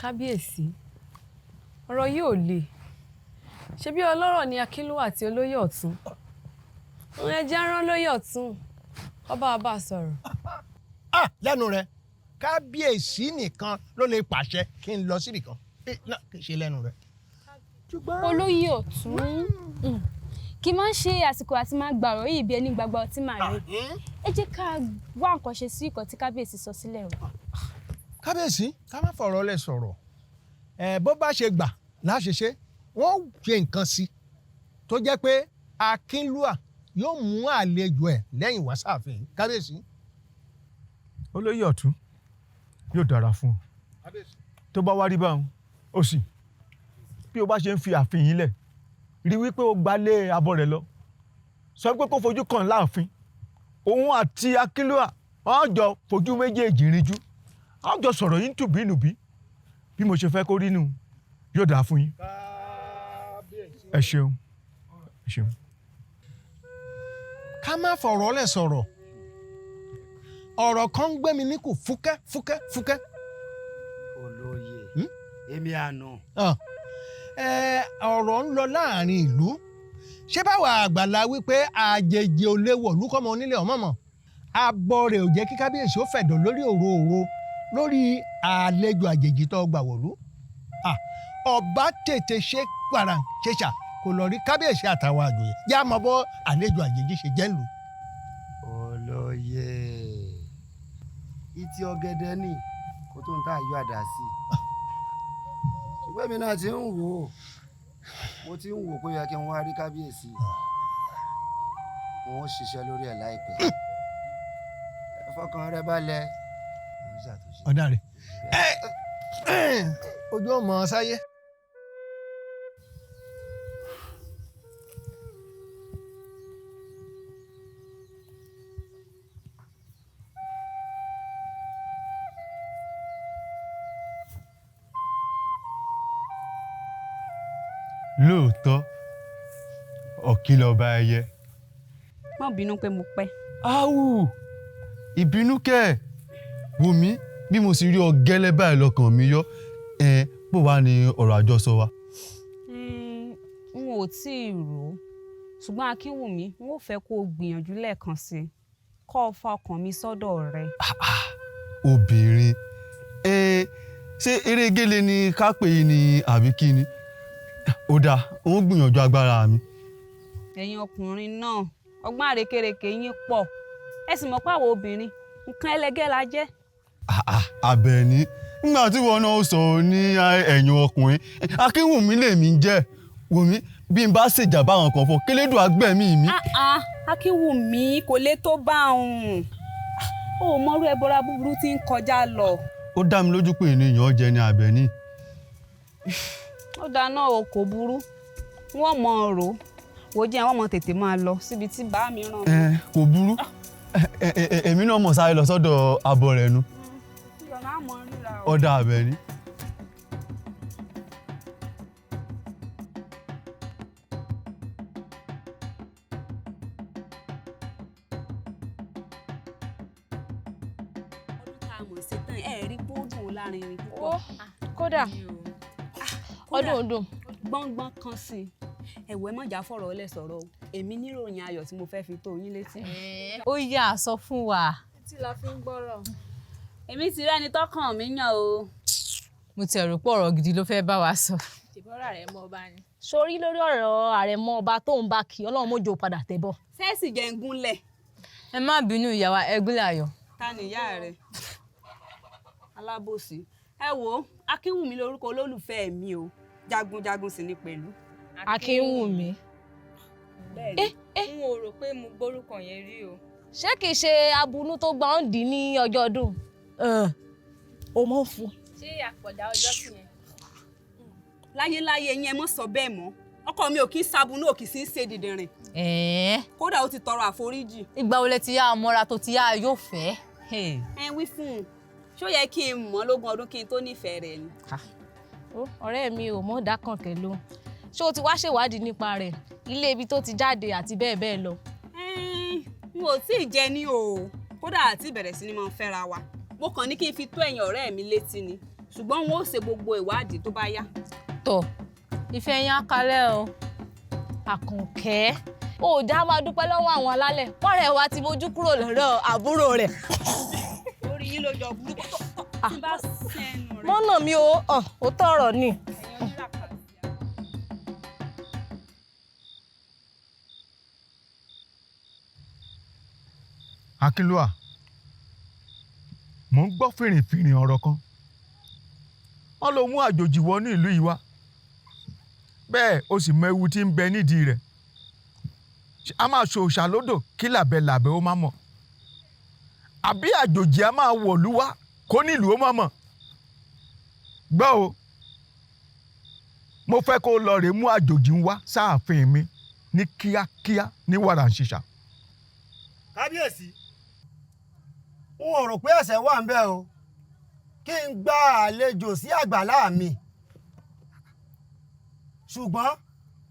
kábíyèsí ọ̀rọ̀ yìí ò le ṣe bí ọlọ́rọ̀ ni Akínlúà àti olóyè ọ̀tún òun ẹ jẹ́ rán lóyè ọ̀tún ọba sọ̀rọ̀. lẹ́nu rẹ̀ kábíyèsí nìkan ló lè pàṣẹ kí n lọ síbì kan kì í ṣe lẹ́nu rẹ̀. olóyè ọ̀tún kì í máa ń ṣe àsìkò àti máa gbàrọ̀ yìí bí ẹni gbàgbà ọtí máa rí ẹ jẹ́ ká wá nǹkan ṣe sí ìkọ̀ tí kábíyèsí sọ sílẹ̀ o. kábíyèsí ká má fọ̀rọ̀ lẹ̀ sọ̀rọ̀ bó bá ṣe gbà láṣeṣe wọ́n ṣe nǹkan sí tó jẹ́ pé Akínlúà yóò mú àlejò ẹ̀ lẹ́yìn wá sáàfin kábíyèsí. olóyè ọ̀tún yóò dára fún ọ tó bá wá rí báwọn ó sì bí o bá ṣe ń fi ààfin yín lẹ̀ rí wípé o gbalé Abore lọ sọ pé kó fojú kàn láàfin òun àti Akínlúà wọ́n jọ fojú méjèèjì rinjú wọ́n jọ sọ̀rọ̀ yín tùbínùbí bí mo ṣe fẹ́ kó rí nù yóò dáa fún yín. ẹ ṣeun ẹ ṣeun. ká má fọ̀rọ̀ lẹ̀ sọ̀rọ̀ ọ̀rọ̀ kan ń gbé mi níkù fúkẹ́ fúkẹ́ fúkẹ́. olóyè èmi àná. ọ̀rọ̀ ń lọ láàrin ìlú ṣé báwa àgbàlá wípé àjèjì ò lè wọ̀lú kọ́mọ onílé ọ̀mọ̀mọ̀ Abore ò jẹ́ kí kábíyèsí ó fẹ̀dọ̀ lórí òróòro lórí àlejò àjèjì tó gbà wọ̀lú. ọba tètè ṣe gbàrà ṣèṣà kò lọ rí kábíyèsí àtàwọn àjòyè yá mọ bọ́ àlejò àjèjì ṣe jẹ́ lù. olóyè ìtì ọ̀gẹ̀dẹ̀ ni kó tó ń tà yọ àdá sí i ṣùgbọ́n èmi náà ti ń wò ó mo ti ń wò pé ó yẹ kí n wá rí kábíyèsí wọn ó ṣiṣẹ́ lórí ẹ̀ láìpẹ́ ẹ fọkàn rẹ balẹ̀. ọ̀dà rẹ̀ ojú ọmọ sáyé. lóòótọ́ ọ̀kìlọ̀ ọba ẹyẹ. má bínú pé mo pẹ́ áwù ìbínú kẹ̀ wò mí bí mo sì rí ọ gẹ́lẹ́ báyìí lọ́kàn mi yọ bó wá ní ọ̀rọ̀ àjọsọ wa. n ò tí ì rò ó ṣùgbọ́n Akínwùmí n ò fẹ́ kó o gbìyànjú lẹ́ẹ̀kan sí i kó o fa ọkàn mi sọ́dọ̀ rẹ. obìnrin ṣé eré gélé ni ká pè é ní àbí kí ni ó dáa òun gbìyànjú agbára mi. ẹ̀yin ọkùnrin náà ọgbọ́n àrékérekè yín pọ̀ ẹ sì mọ̀ pé àwọn obìnrin nǹkan ẹlẹgẹ́ la jẹ́. Àbẹ̀ní nígbà tí wọn náà sọ ní ẹ̀yìn ọkùnrin Akínwùmí lèmi ń jẹ́ wòmí bí n bá ṣèjà báwọn kan fọ kélédùn agbẹ̀mí mi. Akínwùmí kò lè tó bá òun ó mọrú ẹbọra búburú tí ń kọjá lọ. ó dá mi lójú pé ènìyàn jẹ ní Àbẹ̀ní. ó dáná o kò burú wọ́n mọ ọ̀rọ̀ wò jẹ́ àwọn ọmọ tètè máa lọ síbi tí bá mi ràn. kò burú èmi náà mọ̀ sáré lọ sọ́dọ̀ Abore nu. ọ̀dà Àbẹ̀ní. kódà ọdún gbọ́ngbọ́n kan sí i ẹ̀wẹ̀ mọ̀já fọ̀rọ̀ ọlẹ̀ sọ̀rọ̀ o èmi níròyìn ayọ̀ tí mo fẹ́ fi tó yín létí. ó yá sọ fún wa. tí la fi ń gbọ́rọ̀. èmi ti rẹ́ni tọ́kàn mi yàn o. mo ti rò pé ọ̀rọ̀ gidi ló fẹ́ bá wa sọ. ṣèbọ́ra rẹ̀ mọ́ ọba ni. sórí lórí ọ̀rọ̀ àrẹ̀mọ ọba tó ń bá kí ọlọ́run mójó padà tẹ̀ bọ̀. sẹ́ẹ̀sì jẹ́ ń gúnlẹ̀. ẹ má bínú ìyá wa ẹgbẹ́lẹ̀ ayọ̀. ta ni ìyá rẹ̀ alábòsí ẹ wo Akínwùmí lórúkọ olólùfẹ́ mi o jagunjagun sì ni pẹ̀lú. Akínwùmí. n ò rò pé mo gbórúkọ yẹn rí o. ṣé kìí ṣe abunú tó gbà ń dì ní ọjọ́ ọdún o mọ̀ fún. ṣé àpọ̀dà ọjọ́ sí yẹn. láyéláyé yẹn mọ̀ sọ bẹ́ẹ̀ mọ́ ọkọ mi ò kí ń sabunú ò kì í sí ń ṣe dìdìrìn. kódà ó ti tọrọ àforíjì. ìgbà wo lẹ ti yá ọmọra tó ti yá yóò fẹ́. ẹ wí fún un ṣó yẹ kí n mọ̀ lógún ọdún kí n tó nífẹ̀ẹ́ rẹ̀ ni. ọ̀rẹ́ mi ò mọ̀ dákànkẹ́ ló ṣé o ti wá ṣèwádìí nípa rẹ̀ ilé ibi tó ti jáde àti bẹ́ẹ̀ bẹ́ẹ̀ lọ. n ò tí ì jẹ ní o kódà àti ìbẹ̀rẹ̀ sí ni mo fẹ́ra wa mo kàn ní kí n fi tó ẹ̀yin ọ̀rẹ́ mi létí ni ṣùgbọ́n wọn ò ṣe gbogbo ìwádìí tó bá yá. tó ìfẹ́ yẹn á kalẹ̀ o Àkànkẹ́ ó dá máa dúpẹ́ lọ́wọ́ àwọn alálẹ̀ pọ́rẹ́ wa ti mójú kúrò lọ́rọ̀ àbúrò rẹ̀. orí yín ló jọ burúkú tó tí bá sẹ́nu rẹ̀. mọ́nà mi ó tọrọ ni. Akínlúà mò ń gbọ́ fìrìfìrì ọ̀rọ̀ kan wọ́n ló mú àjòjì wọnú ìlú yìí wá bẹ́ẹ̀ o sì mọ ewu tí ń bẹ nídìí rẹ̀ a máa ṣòòṣà lódò kí làbẹ̀làbẹ̀ ó má mọ̀ àbí àjòjì a máa wọ̀lú wá kó nílùú ó má mọ̀ gbọ́ o mo fẹ́ kó lọ rè mú àjòjì wá sáàfin mi ní kíákíá ní wàràǹṣìṣà. kábíyèsí n ò rò pé ẹ̀ṣẹ̀ wà ń bẹ̀ o kí n gba àlejò sí àgbàlá mi ṣùgbọ́n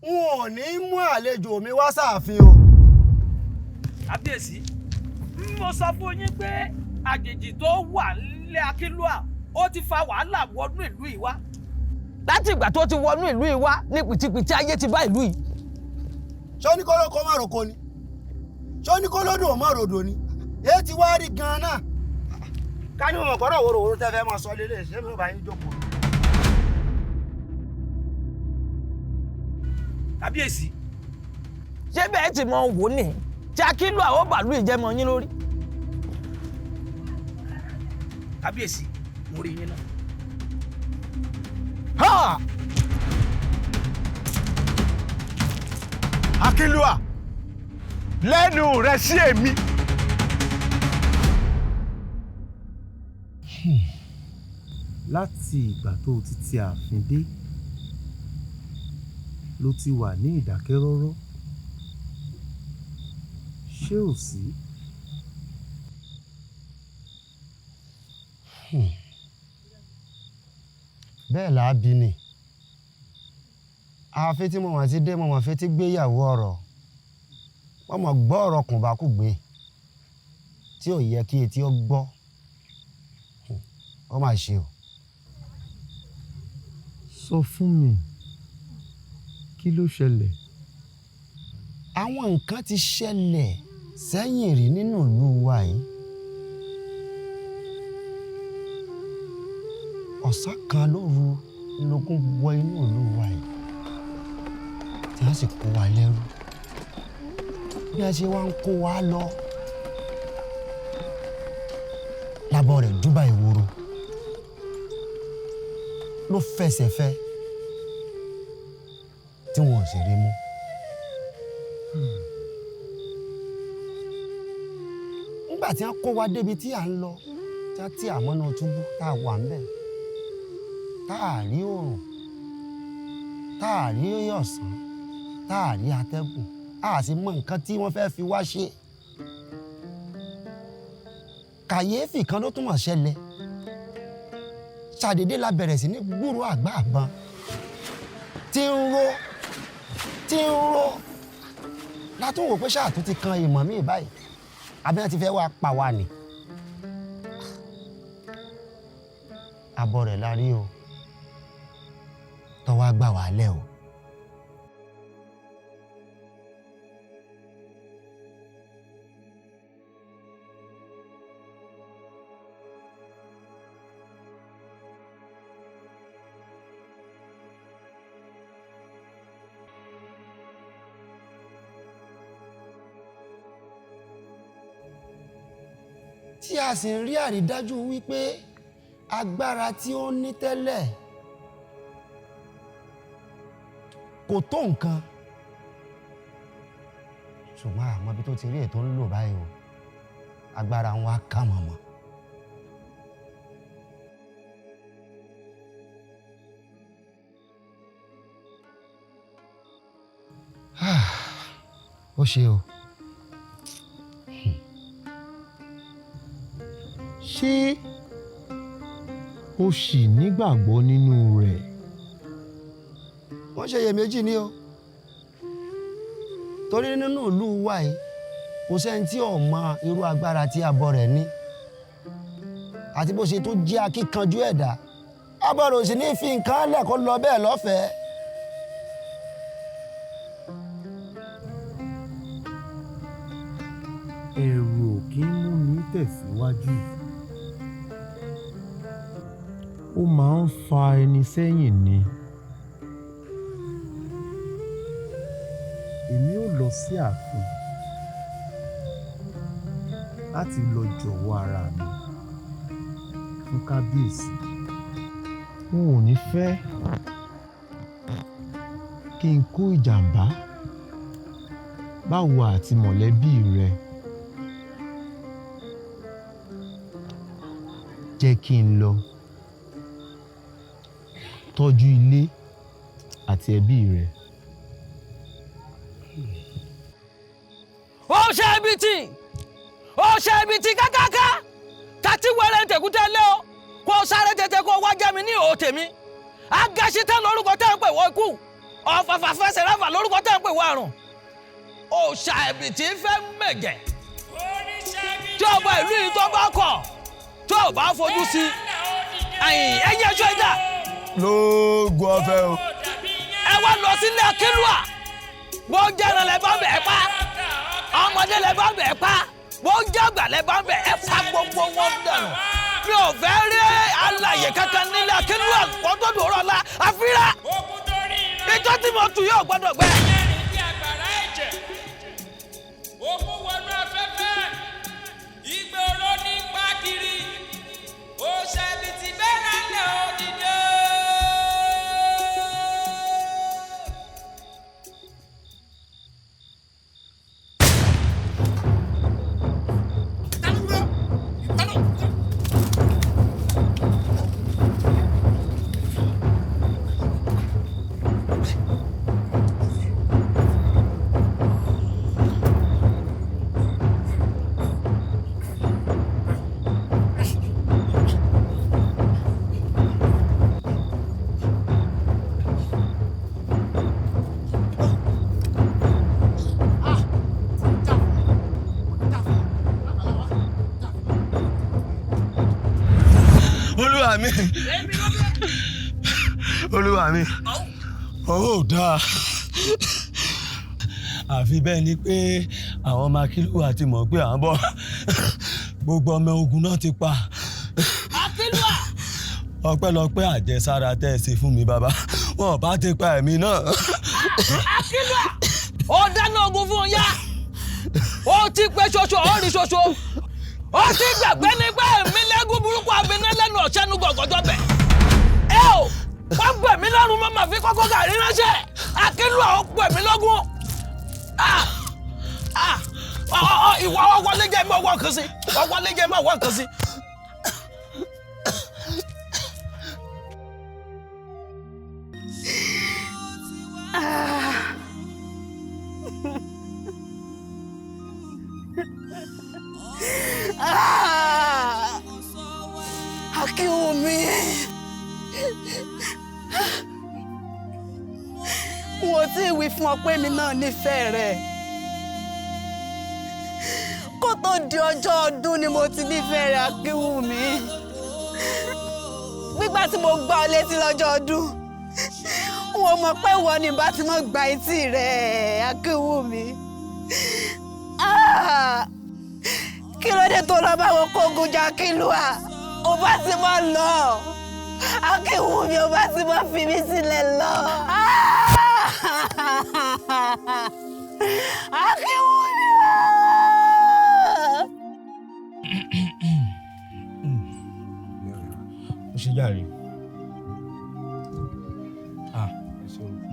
n ò ní mú àlejò mi wá sáàfin o. kábíyèsí mo sọ fún yín pé àjèjì tó wà nílé Akínlúà ó ti fa wàhálà wọnú ìlú yìí wá. láti ìgbà tó ti wọnú ìlú yìí wá ní pìtìpìtì ayé ti bá ìlú yìí. ṣó ní kó ló kó má roko ni ṣó ní kó lódò má rodò ni èyí ti wá rí gan-an náà. ká ní mo mọ̀ kọ́rọ̀ wòròwòrò tẹ́ fẹ́ máa sọ lélẹ̀ ṣé mi ò bá yín jókòó. kábíyèsí. ṣé bẹ́ẹ̀ ti mọ wò ní tí Akínlúà ó bàlú ìjẹmọ yín lórí. kábíyèsí mo rí yín náà. Akínlúà lẹ́nu rẹ̀ sí èmi. láti ìgbà tó ti ti ààfin dé ló ti wà ní ìdákẹ́rọ́rọ́ ṣé ò sí. bẹ́ẹ̀ là á bí ni ààfin tí mo mọ̀ ti dé mo mọ̀ fi ti gbéyàwó ọ̀rọ̀ wọ́n mọ̀ gbọ́ ọ̀rọ̀ kùnbákùgbé tí ò yẹ kí etí ó gbọ́ ó mà ṣe o. sọ fún mi kí ló ṣẹlẹ̀. àwọn nǹkan ti ṣẹlẹ̀ sẹ́yìn rí nínú ìlú wa yìí. ọ̀sán kan lóru lógún wọ inú ìlú wa yìí tí wọ́n sì kó wa lẹ́rú. bí a ṣe wá ń kó wa lọ lábọ̀ rẹ̀ dúbà ìwòrò ló fẹsẹ̀ fẹ́ tí wọn ò sì rí mú. nígbà tí wọ́n kó wa débi tí à ń lọ tí wọ́n ti àmọ́nà túbú tá a wà ń bẹ̀ tá a rí oòrùn tá a rí ọ̀sán tá a rí atẹ́gùn a sì mọ nǹkan tí wọ́n fẹ́ fi wá ṣe. kàyéfì kan ló tún mọ̀ ṣẹlẹ̀ ṣàdédé la bẹ̀rẹ̀ sí ní gbúròó àgbá àbọn tí ń ró látún wò pé ṣáà tó ti kan ìmọ̀ míì báyìí àbí wọ́n ti fẹ́ wá pa wá ni. àbọ̀ rẹ̀ la rí o tọ́wọ́ á gbà wá lẹ̀ o. tí a sì ń rí àrídájú wípé agbára tí ó ní tẹ́lẹ̀ kò tó nǹkan ṣùgbọ́n àmọ́ bí tó ti rí ètò ń lò báyìí o agbára wọn á kà mọ̀mọ́. ó ṣe o. ṣé o ṣì nígbàgbọ́ nínú rẹ̀? wọ́n ṣe iyèméjì ni o torí nínú ìlú wa yìí kò sẹ́ni tí ò mọ irú agbára tí Abọ̀ rẹ̀ ní àti bó ṣe tó jẹ́ akíkanjú ẹ̀dá. Abọ̀ rẹ̀ ò sì ní fi nǹkan lẹ̀ kó lọ bẹ́ẹ̀ lọ́fẹ̀ẹ́. ẹ̀rù ò kí ń mú mi tẹ̀síwájú. ó máa ń fa ẹni sẹ́yìn ni. èmi ò lọ sí ààfin láti lọ jọ̀wọ́ ara mi fún kábíyèsí. n ò ní fẹ́ kí n kó ìjàmbá báwo àti mọ̀lẹ́bí rẹ. jẹ́ kí n lọ tọ́jú ilé àti ẹbí rẹ. ó ṣe ibi tí kákáká tàti wẹrẹ tẹkútẹ lé o kó sáré tètè kó wá jẹ mi ní òòtè mi agásítẹ lórúkọ tẹ́ ń pè wọ ikú ọ̀fàfà fẹsẹ̀ ráfà lórúkọ tẹ́ ń pè wọ àrùn ó ṣe ibi tí fẹ́ mẹ̀jẹ̀ tí ọba ìlú yìí tó bá kọ̀ tó o bá fojú sí ẹ̀yìn ẹjọ́ ìjà. lóògùn ọ̀fẹ́ o. ẹ wá lọ sílé Akínwùmí bó jẹ́ràn lẹ bá bẹ̀ pa ọmọdé lẹ bá bẹ̀ pa bó jàgbà lẹ bá bẹ̀ pa gbogbo wọn dànù. mi ò fẹ́ rí alàyè kankan nílé Akínwùmí kó tó dòrò la àfírà ìjọ tí mo tù yóò gbọ́dọ̀ gbẹ. ogun wọnú afẹ́fẹ́ ìgbẹ́ oró ní pákiri ó ṣàbí ti bẹ́ẹ̀ lálẹ́ òdìdó. mi olúwa mi ó dáa àfi bẹ́ẹ̀ ni pé àwọn ọmọ Akínlúwà ti mọ̀ pé à ń bọ̀ gbogbo ọmọ ogun náà ti pa. Akínlúwà. ọpẹ́lọpẹ́ àjẹsára tẹ́ ẹ ṣe fún mi bàbá wọn bá ti pa ẹ̀mí náà. Akínlúwà ó dáná ogun fún un yá ó ti pé ṣoṣo ó rí ṣoṣo ó ti gbàgbé nígbà èmi lẹ́gùn burúkú abiná lẹ́nu ọ̀ṣẹ́nu gọ̀gọ́dọ̀ bẹ̀. ẹ ò wọ́n gbẹ̀ mí lọ́rùn mọ́ màá fi kọ́kọ́ gàrí ránṣẹ́ Akínlúwà ó gbẹ̀ mí lọ́gùn. ìwọ ọwọ́ lẹ́jẹ̀ mi ọwọ́ kan sí ọwọ́ lẹ́jẹ̀ mi ọwọ́ kan sí. Akinwumi mo ti wí fún ọ pé mi náà nífẹ̀ẹ́ rẹ kó tó di ọjọ́ ọdún ni mo ti nífẹ̀ẹ́ rẹ Akinwumi nígbà tí mo gbá ọ létí lọ́jọ́ ọdún wọn mọ̀ pé ìwọ ni bá ti mọ̀ gba etí rẹ Akinwumi kí ló dé tó lọ bá wọn kógun jà Akínlúwà ó bá ti mọ̀ lọ Akinwumi ó bá ti mọ̀ fi mí sílẹ̀ lọ Akinwumi ó ṣe jàre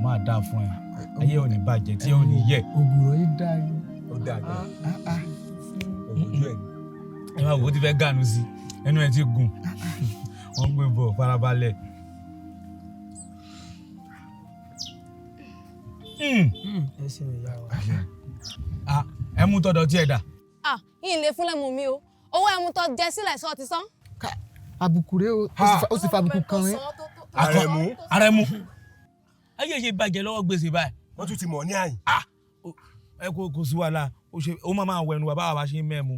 máa dáa fún ẹ ayé ò ní bàjẹ́ tí ò ní yẹ. ògùrọ̀ yìí dáa yìí. ó dáa dáa ògùjú ẹ̀ ẹ máa wò ó ti fẹ́ gànú sí ẹnu ẹ ti gùn wọ́n gbé bọ̀ farabalẹ̀. ẹ ṣe ìyá wa. ẹ mú tọ̀dọ̀ tí ẹ dà. yìí lè fún lẹ́mu mi o owó ẹmu tó jẹ sílẹ̀ sọ ti sán. àbùkù rẹ ó sì fa àbùkù kan rẹ. Àrẹ̀mú ayé ṣe bàjẹ́ lọ́wọ́ gbèsè báyìí. wọ́n tún ti mọ̀ ní àyìn. ẹ kò sí wàhálà ó máa wẹnu wa báwa bá ṣe ń mẹ́mu.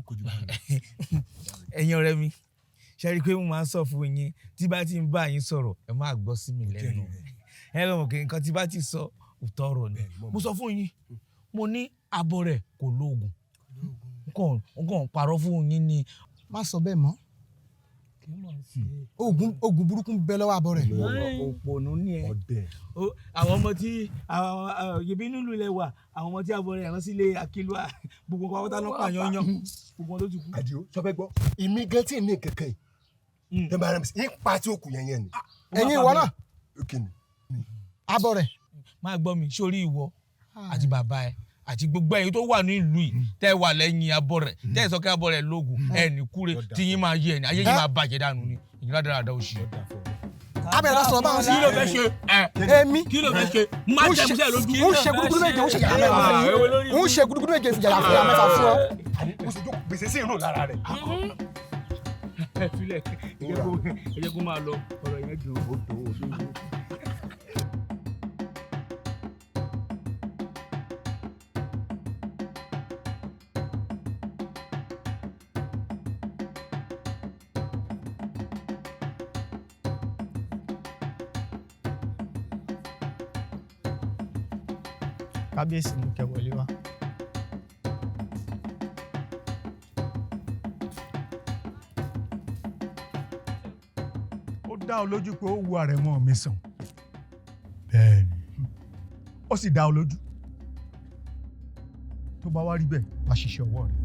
ẹ̀yin ọ̀rẹ́ mi ṣe rí i pé mo máa ń sọ fún yín tí bá ti ń bá yín sọ̀rọ̀ ẹ máa gbọ́ sí mi lẹ́nu. ẹ lọ́mọ kí nǹkan tí bá ti sọ òótọ́ ọ̀rọ̀ ni. mo sọ fún yín mo ní Abore kò lóògùn nǹkan parọ́ fún yín ni. má sọ bẹ́ẹ̀ mọ́ oògùn burúkú ń bẹ lọ́wọ́ Abore. òpònú ni ẹ àwọn ọmọ tí yẹbi nílùú ilẹ̀ wà àwọn ọmọ tí Abore rán sílé Akínlúwà gbogbo nǹkan wọ́n tá lọ́pàá yanyan gbogbo wọn ló ti kú. àdìo sọfẹ gbọ́ ìmí gan tí ní kankan yìí tẹ́ bá rẹ̀ ń pa tí ó kù yẹn ni. ẹ̀yin ìwọ náà Abore. máa gbọ́ mi sórí ìwọ àti bàbá ẹ àti gbogbo ẹ̀yin tó wà ní ìlú yìí tẹ́ wà lẹ́yìn Abore tẹ́ ẹ sọ kí Abore lóògùn ẹ ní kúre tí yín máa yé ẹ ní ayé yín máa bàjẹ́ dànù ni ìyìnlá dáradára òṣì. abẹ́rẹ́ sọ̀rọ̀ báwọn sí. kí ló fẹ́ ṣe èmi kí ló fẹ́ ṣe má jẹ́ musẹ́ lójú. ń ṣe gudugudu méje ń ṣe yàrá mẹ́fà ń ṣe gudugudu méje yàrá mẹ́fà fún ọ. mo sì jókòó gbèsè sí irun lára rẹ̀. ẹ filẹ̀ ẹ jẹ́ kó máa lọ ọ̀rọ̀ yẹn dùn ó dùn ó dùn. kábíyèsí mú kẹ́ wọlé wá. ó dá ọ lójú pé ó wu àrẹ̀mọ mi sàn. bẹ́ẹ̀ni. ó sì dá ọ lójú. tó bá wá rí bẹ́ẹ̀ wá ṣiṣẹ́ ọwọ́ rẹ̀.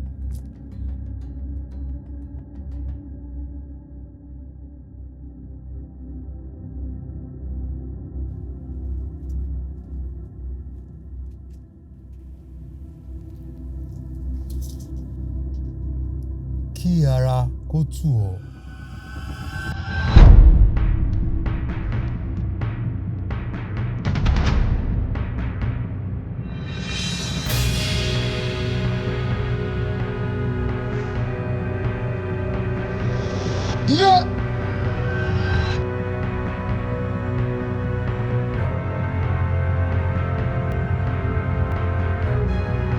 kí ara kó tù ọ́. Dìde.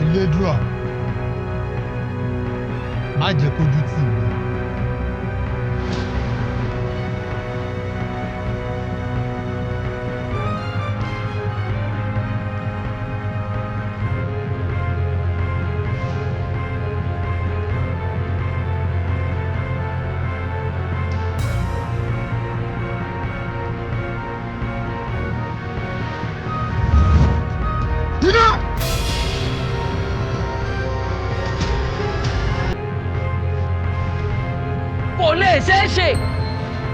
Elédùà má jẹ́ kójú tì mí. lè ṣeé ṣe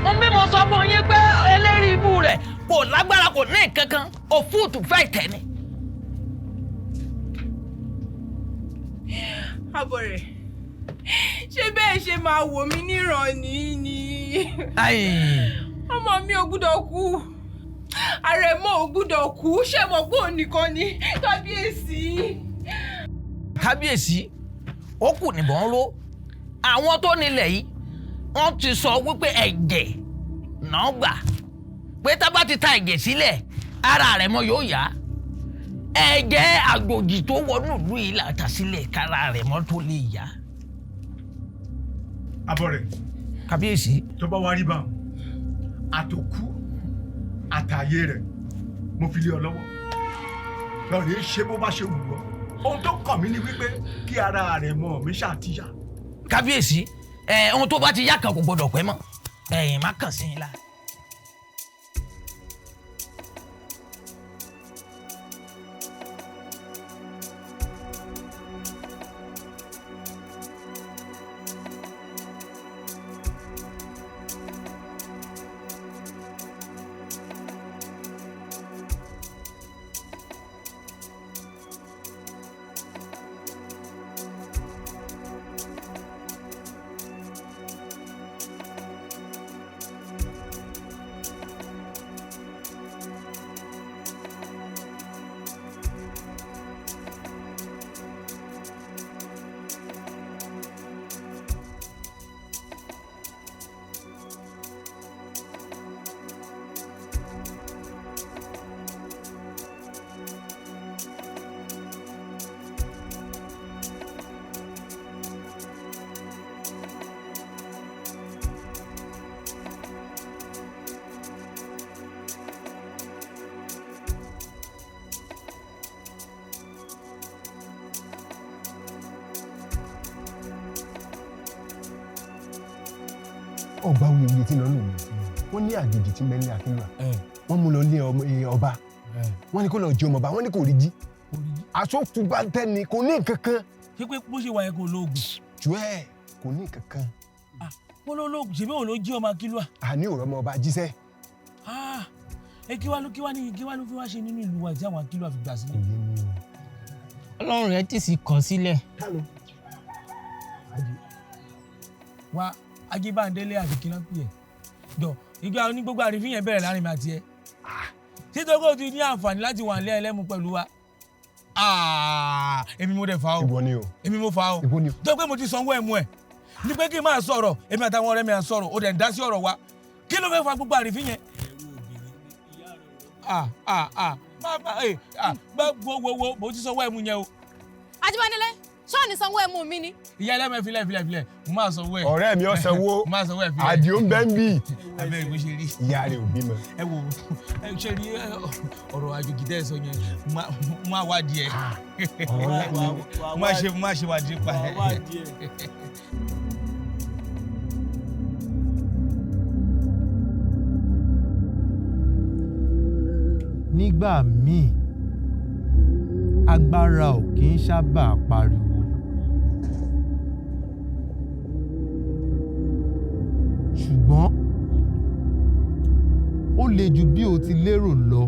mo bí mo sọ fún yín pé eléri ibú rẹ̀ kò lágbára kò ní nǹkan kan òfúùtù fẹ́ tẹ̀ ni. Abore ṣé bẹ́ẹ̀ ṣe máa wò mí níran ni ọmọ mi ò gbúdọ̀ kú àrẹ̀mọ ò gbúdọ̀ kú ṣé mo pé òun nìkan ni kábíyèsí. kábíyèsí ó kù níbọn ró àwọn tó nílẹ̀ yìí wọ́n ti sọ wípé ẹ̀jẹ̀ náà gbà pé tá bá ti ta ẹ̀jẹ̀ sílẹ̀ ara rẹ̀ mọ́ yóò yá ẹ̀jẹ̀ àgbòjì tó wọnú ìlú yìí là ta sílẹ̀ kára rẹ̀ mọ́ tó lè yá. Abore. kábíyèsí. tó bá wá rí bá àtòkú àtàyè rẹ̀ mo fi lé ọ lọ́wọ́ lọ́ọ̀rẹ́ ṣe bó bá ṣe wù ọ́ ohun tó kàn mí ni wípé kí ara rẹ̀ mọ́ mi ṣàtìyà. kábíyèsí ohun tó bá ti yá kan kò gbọdọ̀ pẹ́ mọ́ má kàn sí yín la. ọgbà wuyewuye tí lọ́nà mi wọ́n ní àjòjì tí mẹ́lẹ́ Akínwumi wọ́n mú lọ lé ọba wọ́n ní kó lọ jí ọmọ ọba wọ́n ní kò rí jí aṣọ́tún bá ń tẹ́ni kò ní nǹkan kan. ṣé pé bó ṣe wà yẹn kò lóògùn. jù ẹ kò ní nǹkan kan. mo ló lóògùn ṣèbí òun ló jí ọmọ Akínwumi. àní òrò ọmọ ọba jíṣẹ́. kí wá ló fi wá ṣe nínú ìlú wa tí àwọn Akínwumi fi gbà sílẹ̀. Ọlọ́run rẹ̀ tì sí kàn sílẹ̀. wá Ajíbándélé àti kínápì ẹ̀ jọ ìgbà oní gbogbo àrífín yẹn bẹ̀rẹ̀ láàrin mi àti ẹ títí kò ti ní àǹfààní láti wà nílé ẹlẹ́mu pẹ̀lú wa èmi mo dẹ̀ fa o ìwọ ni o èmi mo fa o ìwọ ni o tó pé mo ti sanwó ẹ̀mú ẹ̀ ní pé kí n máa sọ̀rọ̀ èmi àtàwọn ọ̀rẹ́ mi à ń sọ̀rọ̀ ó dẹ̀ ń dá sí ọ̀rọ̀ wa kí ló fẹ́ fa gbogbo àrífín yẹn. wo mo ti sanwó ẹ̀mú yẹn o. Ajíbándélé ṣọ́ọ̀nì sanwó ẹ̀mú mi ni. ìyá ẹlẹ́mẹ̀ filẹ̀ mo máa sanwó ẹ̀. ọ̀rẹ́ mi ó sanwó mo máa sanwó ẹ̀ filẹ̀. àdìo ń bẹ́ ń bì. abẹ́rẹ́ ìwé ṣe rí. ìyá rẹ̀ ò bímọ. ẹ wo ṣe rí ọ̀rọ̀ àjòjì tẹ́ ẹ sọ yẹn máa wá díẹ̀. máa ṣe wá díẹ̀ pa ẹ̀. nígbà míì agbára ò kì í sábà pariwo. ṣùgbọ́n ó le jù bí o ti lérò lọ.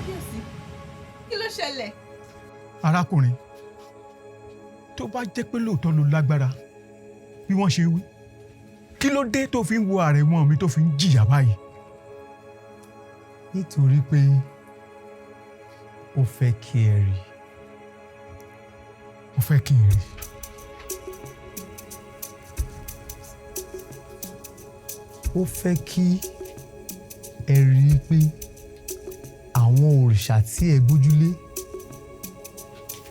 kábíyèsí kí ló ṣẹlẹ̀. arákùnrin tó bá jẹ́ pé lóòótọ́ ló lágbára bí wọ́n ṣe wí kí ló dé tó fi ń wo àrẹ̀mọ mi tó fi ń jìyà báyìí. nítorí pé ó fẹ́ kí ẹ rí. ó fẹ́ kí n rí. ó fẹ́ kí ẹ rí i pé àwọn òrìṣà tí ẹ gbójúlé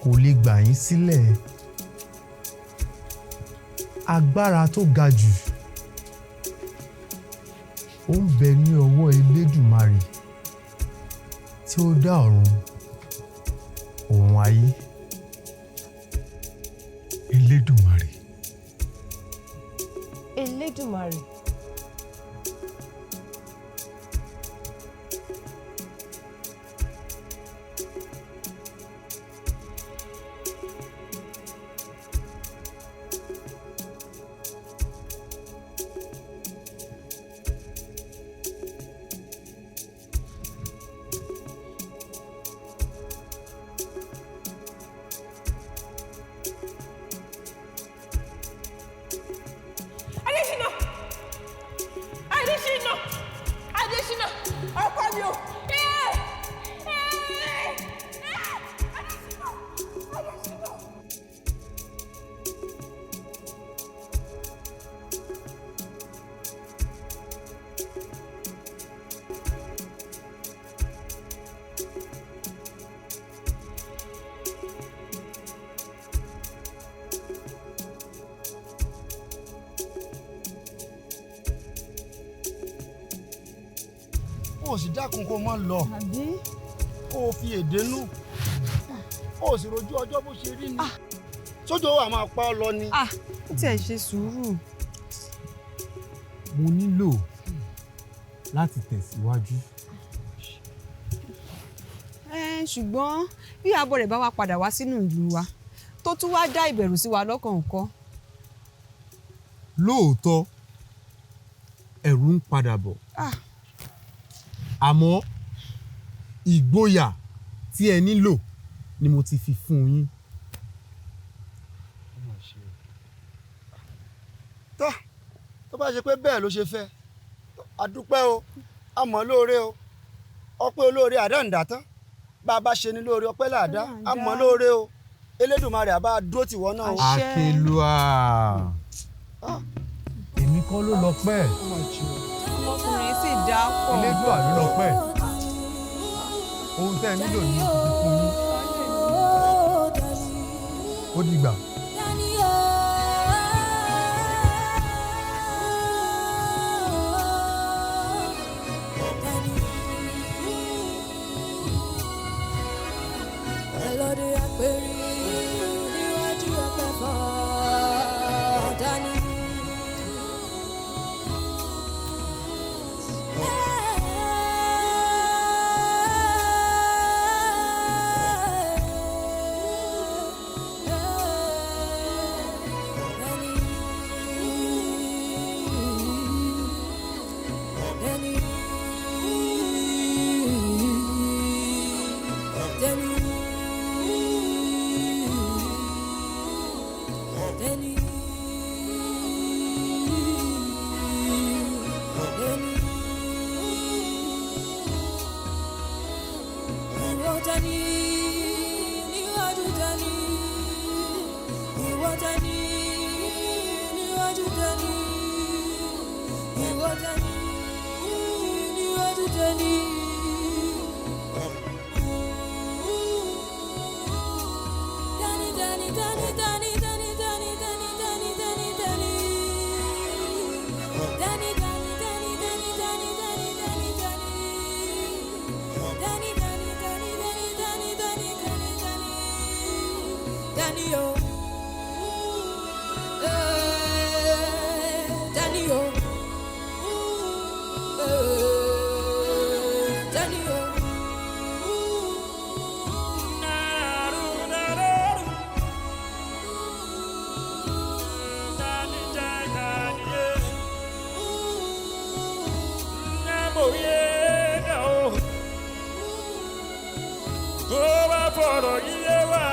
kò lè gbà yín sílẹ̀. agbára tó ga jù ó ń bẹ ní ọwọ́ Elédùmarè tí ó dá ọ̀run òun ayé. Elédùmarè. Elédùmarè. kó o sì dákun kó o má lọ kó o fi èdè nù kó o sì rojú ọjọ́ bó ṣe rí ni sójó wà máa pa ọ lọ ni. ó tiẹ̀ ṣe sùúrù. mo nílò láti tẹ̀síwájú. ṣùgbọ́n bí Abore bá wá padà wá sínú ìlú wa tó tún wá dá ìbẹ̀rù sí wa lọ́kàn ńkọ́. lóòótọ́ ẹ̀rù ń padà bọ̀ àmọ́ ìgboyà tí ẹ nílò ni mo ti fi fún yín. tó bá ṣe pé bẹ́ẹ̀ ló ṣe fẹ́ a dúpẹ́ o a mọ̀ lóore o ọpẹ́ olóore àdáǹdá tán bá a bá ṣe ní lóore ọpẹ́ làdá a mọ̀ lóore o Elédùmarè àbá dúró tìwọ náà o. Akelua èmi kọ́ ló lọ pẹ́. ọmọkùnrin sì dá pọ̀. Elédùà ló lọ pẹ́. ohun tẹ́ ẹ nílò ní ìdí fún yín. ó dìgbà. fọ̀rọ̀ yíyé wá.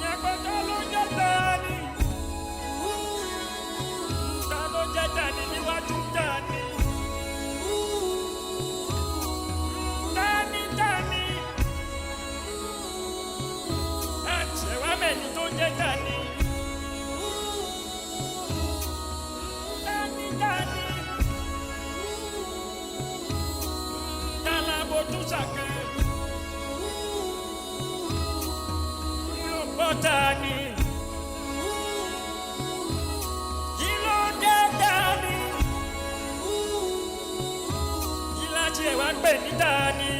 ìyẹn pé ta ló jẹ́ Tani? Ta ló jẹ́ Tani níwájú Tani? Tani Tani. ẹ ṣe wá mẹ́ni tó jẹ́ Tani. Tani Tani. Talabo tún ṣàkẹ́. Yóò Tani. Kí ló dé Tani? Kí láti ẹ̀ wá ń pè ní Tani?